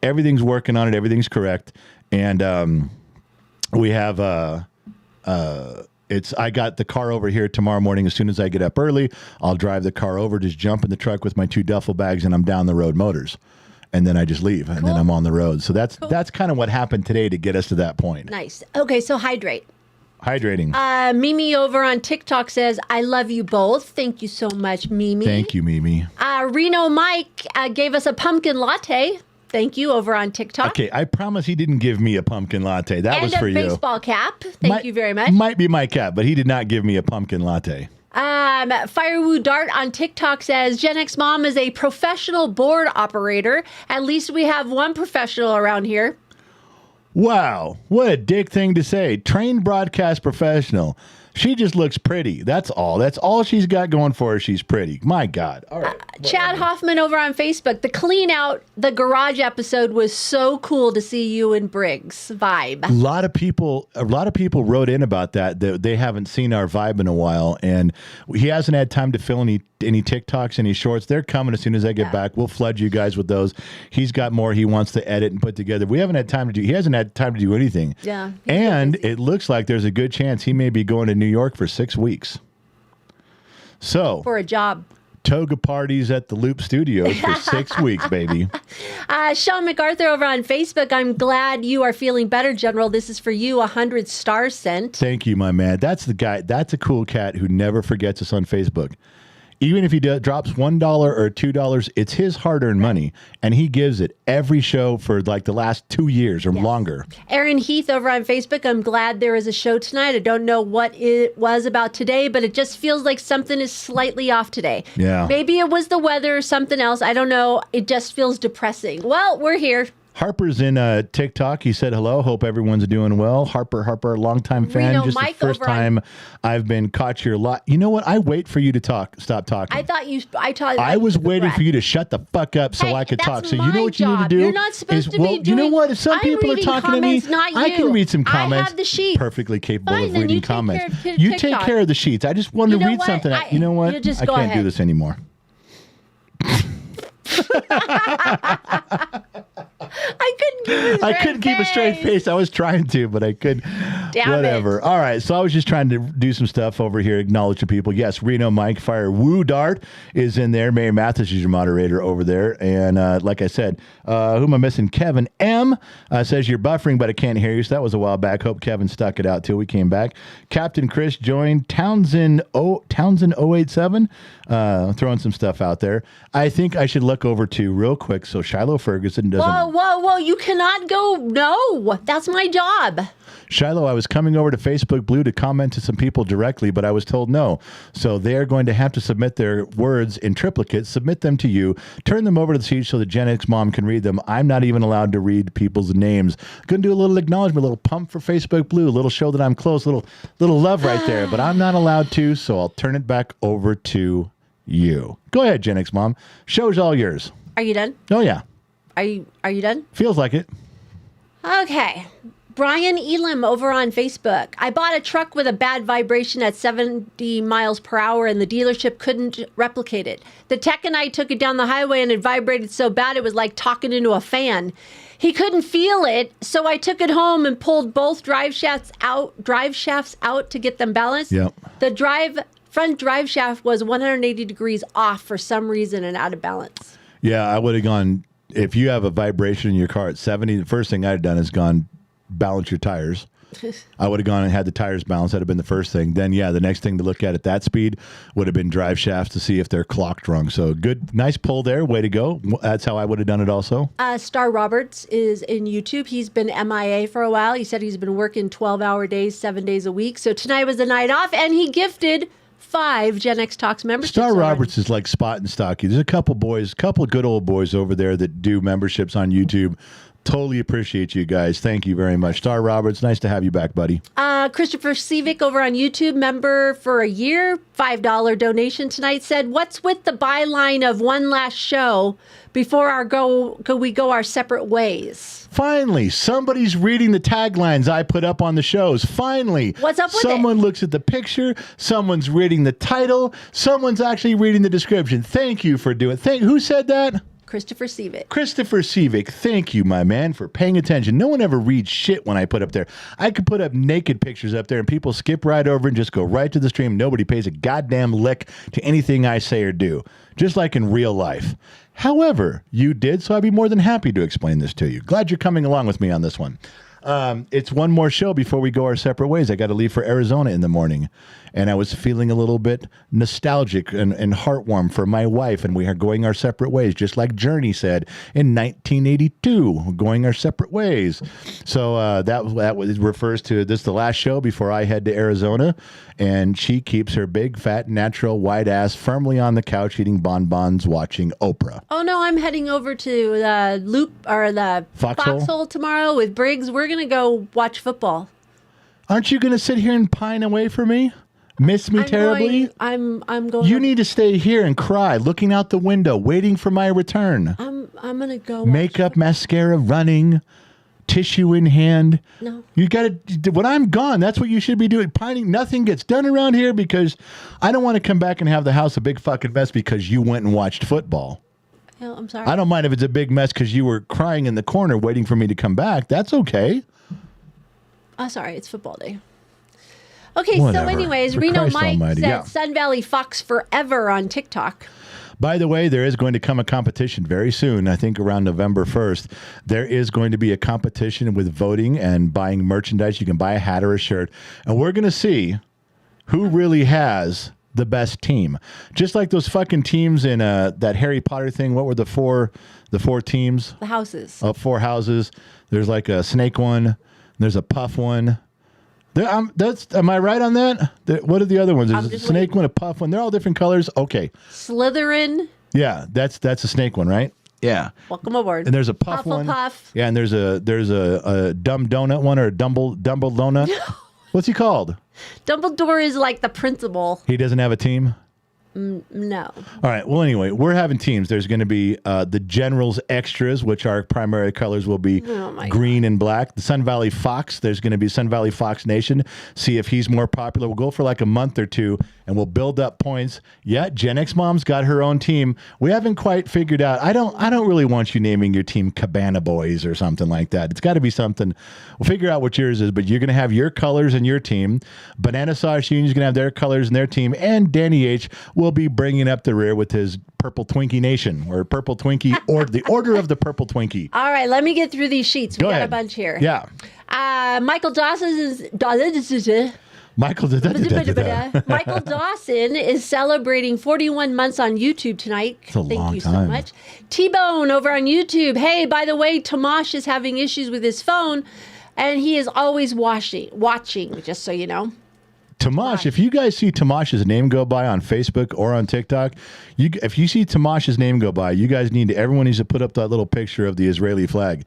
Everything's working on it. Everything's correct. And we have I got the car over here tomorrow morning. As soon as I get up early, I'll drive the car over, just jump in the truck with my 2 duffel bags, and I'm down the road motors. And then I just leave, and then I'm on the road. So that's kind of what happened today to get us to that point. Nice. Okay, so hydrating. Mimi over on TikTok says, I love you both. Thank you so much, Mimi. Thank you, Mimi. Reno Mike gave us a pumpkin latte. Thank you over on TikTok. Okay, I promise he didn't give me a pumpkin latte. That was for you. And a baseball cap. Thank you very much. Might be my cap, but he did not give me a pumpkin latte. Firewoo Dart on TikTok says, Gen X Mom is a professional board operator. At least we have one professional around here. Wow, what a dick thing to say. Trained broadcast professional. She just looks pretty. That's all. That's all she's got going for her. She's pretty. My God. All right. Chad Hoffman over on Facebook. The clean out the garage episode was so cool to see you and Briggs vibe. A lot of people wrote in about that they haven't seen our vibe in a while, and he hasn't had time to fill any TikToks, any shorts. They're coming as soon as I get back. We'll flood you guys with those. He's got more he wants to edit and put together. We haven't had time to do. He hasn't had time to do anything. Yeah. And it looks like there's a good chance he may be going to New York for 6 weeks. So For a job. Toga parties at the Loop Studios for 6 weeks, baby. Sean MacArthur over on Facebook. I'm glad you are feeling better, General. This is for you. 100 stars sent. Thank you, my man. That's the guy. That's a cool cat who never forgets us on Facebook. Even if he drops $1 or $2, it's his hard-earned money, and he gives it every show for like the last 2 years or longer. Aaron Heath over on Facebook. I'm glad there is a show tonight. I don't know what it was about today, but it just feels like something is slightly off today. Yeah. Maybe it was the weather or something else. I don't know. It just feels depressing. Well, we're here. Harper's in TikTok. He said hello. Hope everyone's doing well. Harper, longtime fan. Reno Just Mike the first time I've been caught your lot. You know what? I wait for you to stop talking. I was waiting for you to shut the fuck up so I could talk. So you know what you need to do? You're not supposed to be doing. You know what? If some people are talking to me, not you. I can read some comments. I have the sheet. Perfectly capable Fine, of then reading you take comments. care of You TikTok. take care of the sheets. I just wanted You to know read what? something. You know what? You just I go can't do ahead. this anymore. I couldn't keep a straight face. I was trying to, but I couldn't. Damn Whatever. it. All right. So I was just trying to do some stuff over here, acknowledge the people. Yes, Reno Mike Fire Woo Dart is in there. Mayor Mathis is your moderator over there. And like I said, who am I missing? Kevin M says you're buffering, but I can't hear you. So that was a while back. Hope Kevin stuck it out till we came back. Captain Chris joined. Townsend 087 throwing some stuff out there. I think I should look over to real quick so Shiloh Ferguson doesn't. Whoa. You cannot go. No, that's my job. Shiloh, I was coming over to Facebook Blue to comment to some people directly, but I was told no. So they are going to have to submit their words in triplicate, submit them to you, turn them over to the sheet so that Gen X Mom can read them. I'm not even allowed to read people's names. Going to do a little acknowledgement, a little pump for Facebook Blue, a little show that I'm close, little love right there, but I'm not allowed to, so I'll turn it back over to you. Go ahead, Gen X Mom. Show's all yours. Are you done? Oh, yeah. Are you done? Feels like it. Okay. Brian Elam over on Facebook. I bought a truck with a bad vibration at 70 miles per hour and the dealership couldn't replicate it. The tech and I took it down the highway and it vibrated so bad it was like talking into a fan. He couldn't feel it, so I took it home and pulled both drive shafts out to get them balanced. Yep. The front drive shaft was 180 degrees off for some reason and out of balance. Yeah, I would have gone, if you have a vibration in your car at 70, the first thing I'd have done is gone balance your tires. I would have gone and had the tires balanced. That'd have been the first thing. Then, yeah, the next thing to look at that speed would have been drive shafts to see if they're clocked wrong. So good, nice pull there. Way to go. That's how I would have done it also. Star Roberts is in YouTube. He's been MIA for a while. He said he's been working 12-hour days, 7 days a week. So tonight was the night off, and he gifted 5 Gen X Talks memberships. Star Roberts is like Spot and Stocky. There's a couple good old boys over there that do memberships on YouTube. Totally appreciate you guys. Thank you very much. Star Roberts, nice to have you back, buddy. Christopher Sevick over on YouTube, member for a year, $5 donation tonight, said, what's with the byline of one last show before we go our separate ways? Finally, somebody's reading the taglines I put up on the shows. Finally. What's up with Someone looks at the picture. Someone's reading the title. Someone's actually reading the description. Thank you for doing it. Who said that? Christopher Sevick. Christopher Sevick, thank you, my man, for paying attention. No one ever reads shit when I put up there. I could put up naked pictures up there and people skip right over and just go right to the stream. Nobody pays a goddamn lick to anything I say or do, just like in real life. However, you did, so I'd be more than happy to explain this to you. Glad you're coming along with me on this one. It's one more show before we go our separate ways. I got to leave for Arizona in the morning, and I was feeling a little bit nostalgic and heartwarm for my wife, and we are going our separate ways, just like Journey said in 1982, going our separate ways. So that refers to this the last show before I head to Arizona, and she keeps her big, fat, natural, white ass firmly on the couch eating bonbons, watching Oprah. Oh no, I'm heading over to the Loop or the Foxhole? Foxhole tomorrow with Briggs. We're gonna go watch football. Aren't you going to sit here and pine away for me? Miss me terribly? I'm going. You need to stay here and cry, looking out the window, waiting for my return. I'm gonna go. Makeup, mascara, running, tissue in hand. No. You got to. When I'm gone, that's what you should be doing. Pining. Nothing gets done around here because I don't want to come back and have the house a big fucking mess because you went and watched football. No, I'm sorry. I don't mind if it's a big mess because you were crying in the corner waiting for me to come back. That's okay. Sorry, it's football day. Okay, Whatever. So anyways, For Reno Christ Mike almighty, said yeah. Sun Valley Fox forever on TikTok. By the way, there is going to come a competition very soon. I think around November 1st. There is going to be a competition with voting and buying merchandise. You can buy a hat or a shirt. And we're going to see who really has the best team. Just like those fucking teams in that Harry Potter thing. What were the four teams? The houses. 4 houses. There's like a snake one. There's a puff one. Am I right on that? What are the other ones? There's a snake one, a puff one. They're all different colors. Okay. Slytherin. Yeah, that's a snake one, right? Yeah. Welcome aboard. And there's a puff one. Hufflepuff. Yeah, and there's a dumb donut one or a dumble donut. What's he called? Dumbledore is like the principal. He doesn't have a team? No. All right. Well, anyway, we're having teams. There's going to be the Generals Extras, which our primary colors will be green and black. The Sun Valley Fox, there's going to be Sun Valley Fox Nation. See if he's more popular. We'll go for like a month or two, and we'll build up points. Yeah, Gen X Mom's got her own team. We haven't quite figured out. I don't really want you naming your team Cabana Boys or something like that. It's got to be something. We'll figure out what yours is, but you're going to have your colors and your team. Banana Sauce Union's going to have their colors and their team, and Danny H will be bringing up the rear with his Purple Twinkie Nation or Purple Twinkie or the Order of the Purple Twinkie. All right, let me get through these sheets. We got a bunch here. Yeah. Michael Dawson is Michael Dawson is celebrating 41 months on YouTube tonight. That's a Thank long you time. so much. T-Bone over on YouTube. Hey, by the way, Tomash is having issues with his phone, and he is always watching, just so you know. Tomash, if you guys see Tomash's name go by on Facebook or on TikTok, if you see Tomash's name go by, you guys everyone needs to put up that little picture of the Israeli flag.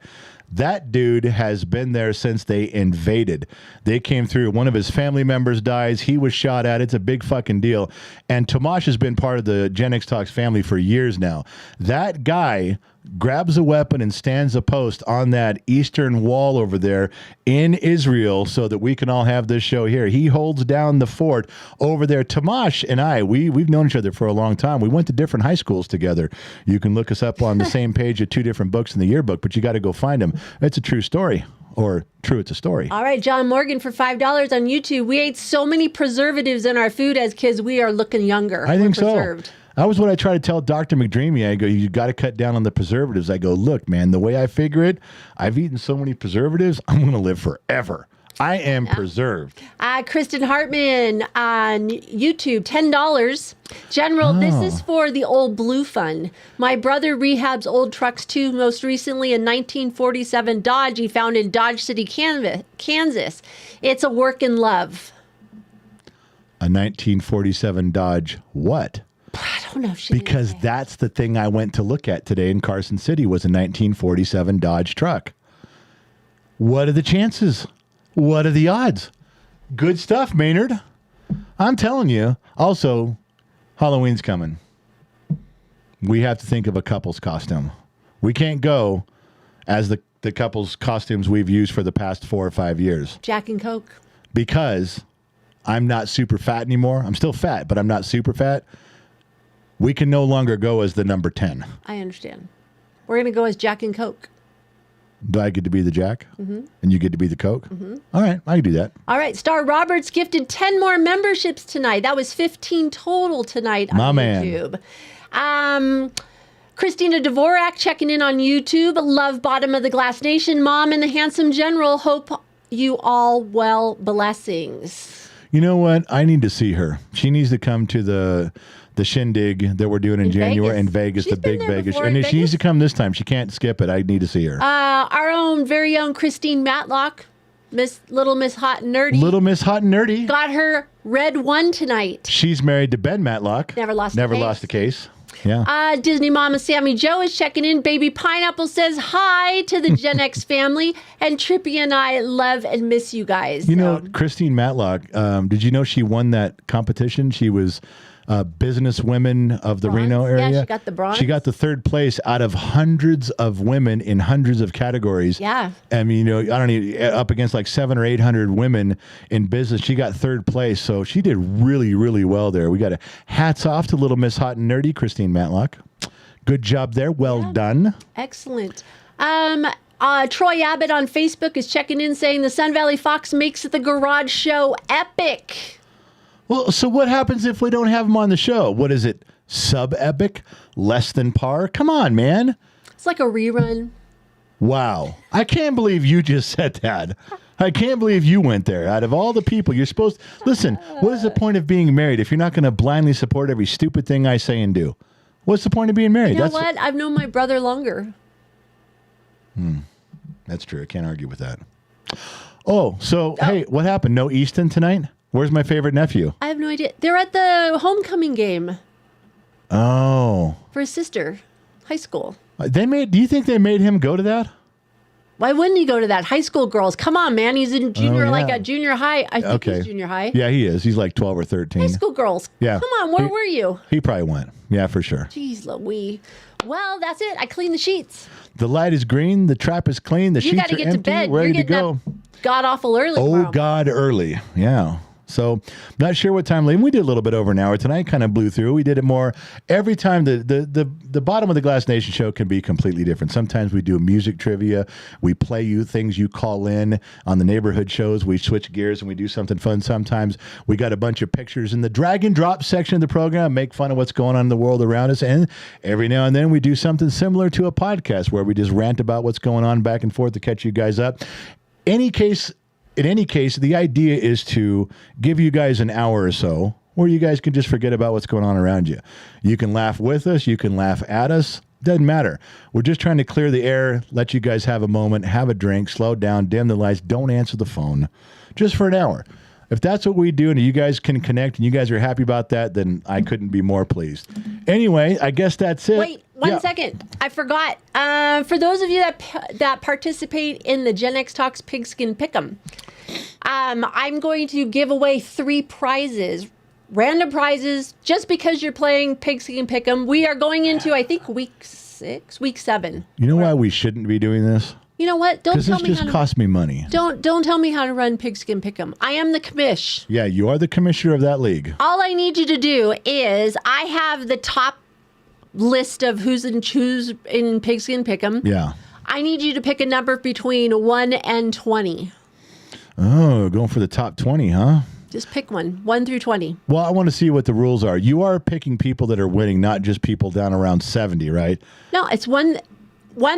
That dude has been there since they invaded. They came through. One of his family members dies. He was shot at. It's a big fucking deal. And Tomash has been part of the Gen X Talks family for years now. That guy grabs a weapon and stands a post on that eastern wall over there in Israel so that we can all have this show here. He holds down the fort over there. Tomash and I, we've known each other for a long time. We went to different high schools together. You can look us up on the same page of 2 different books in the yearbook, but you got to go find them. It's a true story. Or true, it's a story. All right, John Morgan for $5 on YouTube. We ate so many preservatives in our food as kids. We are looking younger. I think so. Preserved. That was what I try to tell Dr. McDreamy. I go, you got to cut down on the preservatives. I go, look, man, the way I figure it, I've eaten so many preservatives, I'm going to live forever. I am preserved. Kristen Hartman on YouTube, $10. General, this is for the Old Blue Fund. My brother rehabs old trucks too, most recently a 1947 Dodge he found in Dodge City, Kansas. It's a work in love. A 1947 Dodge what? I don't know. Because that's the thing I went to look at today in Carson City was a 1947 Dodge truck. What are the chances? What are the odds? Good stuff, Maynard. I'm telling you. Also, Halloween's coming. We have to think of a couple's costume. We can't go as the couple's costumes we've used for the past 4 or 5 years. Jack and Coke. Because I'm not super fat anymore. I'm still fat, but I'm not super fat. We can no longer go as the number 10. I understand. We're going to go as Jack and Coke. Do I get to be the Jack? Mm-hmm. And you get to be the Coke? Mm-hmm. All right, I can do that. All right, Star Roberts gifted 10 more memberships tonight. That was 15 total tonight on YouTube. Christina Dvorak checking in on YouTube. Love Bottom of the Glass Nation. Mom and the Handsome General. Hope you all well. Blessings. You know what? I need to see her. She needs to come to the shindig that we're doing in January in Vegas, She's the big Vegas. And Vegas. she needs to come this time. She can't skip it. I need to see her. Our very own Christine Matlock, Little Miss Hot and Nerdy. Little Miss Hot and Nerdy. Got her red one tonight. She's married to Ben Matlock. Never lost a case. Yeah. Disney Mama Sammy Joe is checking in. Baby Pineapple says hi to the Gen X family. And Trippy and I love and miss you guys. You know, Christine Matlock, did you know she won that competition? She was business women of the Bronze? Reno area. Yeah, she got the bronze. She got the third place out of hundreds of women in hundreds of categories. Yeah. I mean, you know, I don't know, up against like 700 or 800 women in business. She got third place. So she did really, really well there. We got a hats off to Little Miss Hot and Nerdy, Christine Matlock. Good job there. Well done. Excellent. Troy Abbott on Facebook is checking in saying the Sun Valley Fox makes the garage show epic. Well, so what happens if we don't have him on the show? What is it? Sub-epic? Less than par? Come on, man. It's like a rerun. Wow. I can't believe you just said that. I can't believe you went there. Out of all the people, you're supposed to... Listen, what is the point of being married if you're not going to blindly support every stupid thing I say and do? What's the point of being married? You know what? I've known my brother longer. That's true. I can't argue with that. Oh, so, hey, what happened? No Easton tonight? Where's my favorite nephew? I have no idea. They're at the homecoming game Oh. for his sister, high school. Do you think they made him go to that? Why wouldn't he go to that? High school girls. Come on, man. He's in junior, yeah. like a junior high. I think he's junior high. Yeah, he is. He's like 12 or 13. High school girls. Yeah. Come on, where were you? He probably went. Yeah, for sure. Jeez Louise. Well, that's it. I cleaned the sheets. The light is green. The trap is clean. The You sheets got to are get empty. to bed. Ready You're to go. getting up god awful early Oh, tomorrow. God, early. Yeah. So, not sure what time leaving. We did a little bit over an hour tonight. Kind of blew through. We did it more every time. The bottom of the Glass Nation show can be completely different. Sometimes we do music trivia. We play you things you call in on the neighborhood shows. We switch gears and we do something fun. Sometimes we got a bunch of pictures in the drag and drop section of the program, make fun of what's going on in the world around us. And every now and then we do something similar to a podcast where we just rant about what's going on back and forth to catch you guys up. In any case, the idea is to give you guys an hour or so where you guys can just forget about what's going on around you. You can laugh with us. You can laugh at us. Doesn't matter. We're just trying to clear the air, let you guys have a moment, have a drink, slow down, dim the lights, don't answer the phone, just for an hour. If that's what we do and you guys can connect and you guys are happy about that, then I couldn't be more pleased. Anyway, I guess that's it. Wait, one second. I forgot. For those of you that participate in the Gen X Talks Pigskin Pick'em, I'm going to give away 3 prizes, random prizes, just because you're playing Pigskin Pick'em. We are going into, I think, week 7. You know why we shouldn't be doing this? You know what? Don't Because tell this me just cost me money. Don't tell me how to run Pigskin Pick'em. I am the commish. Yeah, you are the commissioner of that league. All I need you to do is I have the top list of who's in Pigskin Pick'em. Yeah. I need you to pick a number between 1 and 20. Oh, going for the top 20, huh? Just pick one 1 through 20. Well, I want to see what the rules are. You are picking people that are winning, not just people down around 70, right? No, it's 1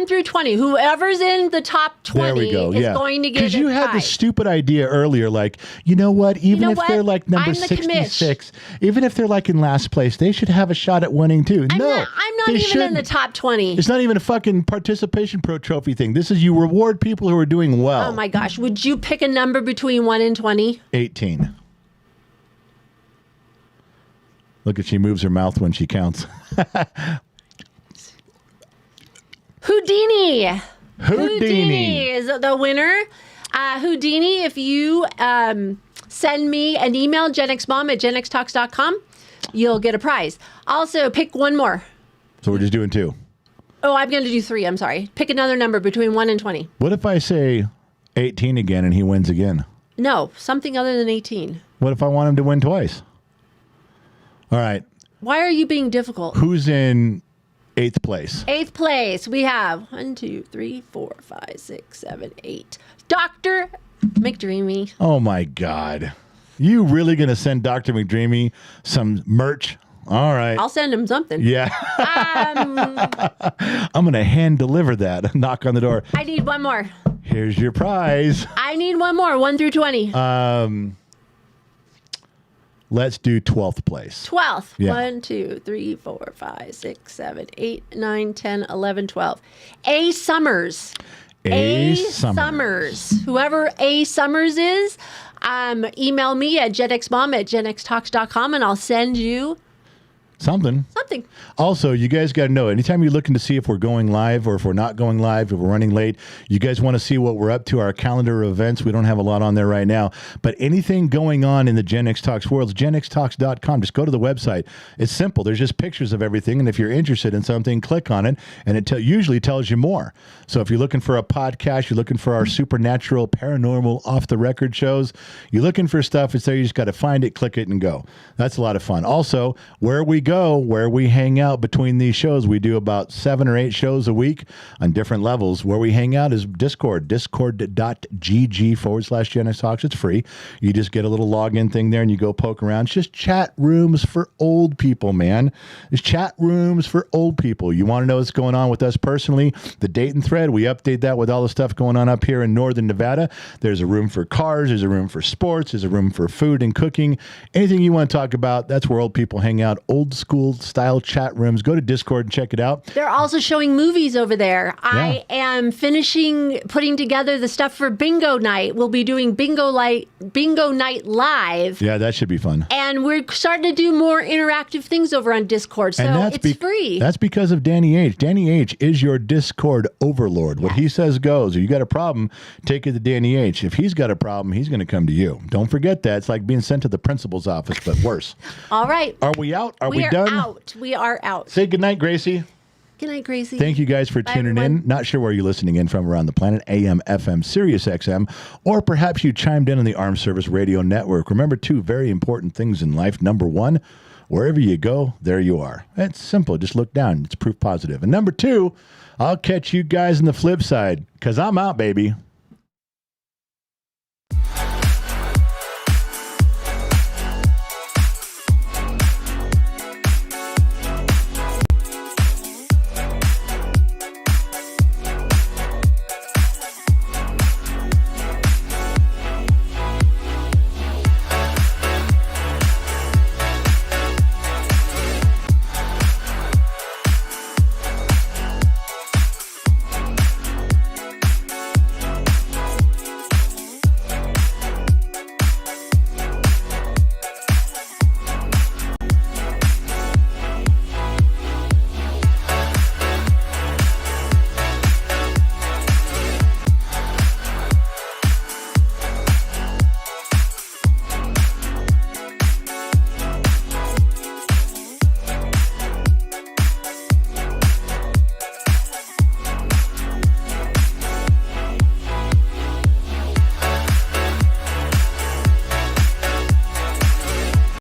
through 20. Whoever's in the top 20 there we go. is Yeah. going to get Because you had the prize. stupid idea earlier, like, you know what? Even know if what? they're like number I'm the 66, even if they're like in last place, they should have a shot at winning too. I'm no, not they even in shouldn't. the top 20. It's not even a fucking participation pro trophy thing. This is you reward people who are doing well. Oh my gosh. Would you pick a number between 1 and 20? 18. Look at she moves her mouth when she counts. Houdini. Houdini is the winner. Houdini, if you send me an email, genxmom@genxtalks.com, you'll get a prize. Also, pick one more. So we're just doing 2. Oh, I'm going to do 3. I'm sorry. Pick another number between 1 and 20. What if I say 18 again and he wins again? No, something other than 18. What if I want him to win twice? All right. Why are you being difficult? Who's in 8th place? 8th place, we have 1, 2, 3, 4, 5, 6, 7, 8. Dr. McDreamy. Oh, my God. You really going to send Dr. McDreamy some merch? All right. I'll send him something. Yeah. I'm going to hand deliver that. Knock on the door. I need one more. Here's your prize. I need one more. 1 through 20. Let's do 12th place. 12th. Yeah. 1, 2, 3, 4, 5, 6, 7, 8, 9, 10, 11, 12. A. Summers. A. Summers. Whoever A. Summers is, email me at genxmom@genxtalks.com and I'll send you Something. Something. Also, you guys got to know, anytime you're looking to see if we're going live or if we're not going live, if we're running late, you guys want to see what we're up to, our calendar of events. We don't have a lot on there right now, but anything going on in the Gen X Talks world, genxtalks.com. Just go to the website. It's simple. There's just pictures of everything, and if you're interested in something, click on it, and it usually tells you more. So if you're looking for a podcast, you're looking for our supernatural, paranormal, off-the-record shows, you're looking for stuff, it's there. You just got to find it, click it, and go. That's a lot of fun. Also, where we go, where we hang out between these shows, we do about 7 or 8 shows a week on different levels. Where we hang out is Discord, discord.gg/Gen X Talks. It's free. You just get a little login thing there and you go poke around. It's just chat rooms for old people, man. It's chat rooms for old people. You want to know what's going on with us personally? The Dayton thread, we update that with all the stuff going on up here in Northern Nevada. There's a room for cars. There's a room for sports. There's a room for food and cooking. Anything you want to talk about, that's where old people hang out. Old school style chat rooms. Go to Discord and check it out. They're also showing movies over there. Yeah. I am finishing putting together the stuff for bingo night. We'll be doing bingo night live. Yeah, that should be fun. And we're starting to do more interactive things over on Discord. So it's free. That's because of Danny H. Danny H is your Discord overlord. What he says goes. If you got a problem, take it to Danny H. If he's got a problem, he's going to come to you. Don't forget that. It's like being sent to the principal's office, but worse. All right. Are we out? Are we done? We are out. Say goodnight, Gracie. Good night, Gracie. Thank you guys for tuning in. Not sure where you're listening in from around the planet, AM, FM, Sirius XM, or perhaps you chimed in on the Armed Service Radio Network. Remember 2 very important things in life. Number 1, wherever you go, there you are. It's simple. Just look down. It's proof positive. And number 2, I'll catch you guys on the flip side, because I'm out, baby.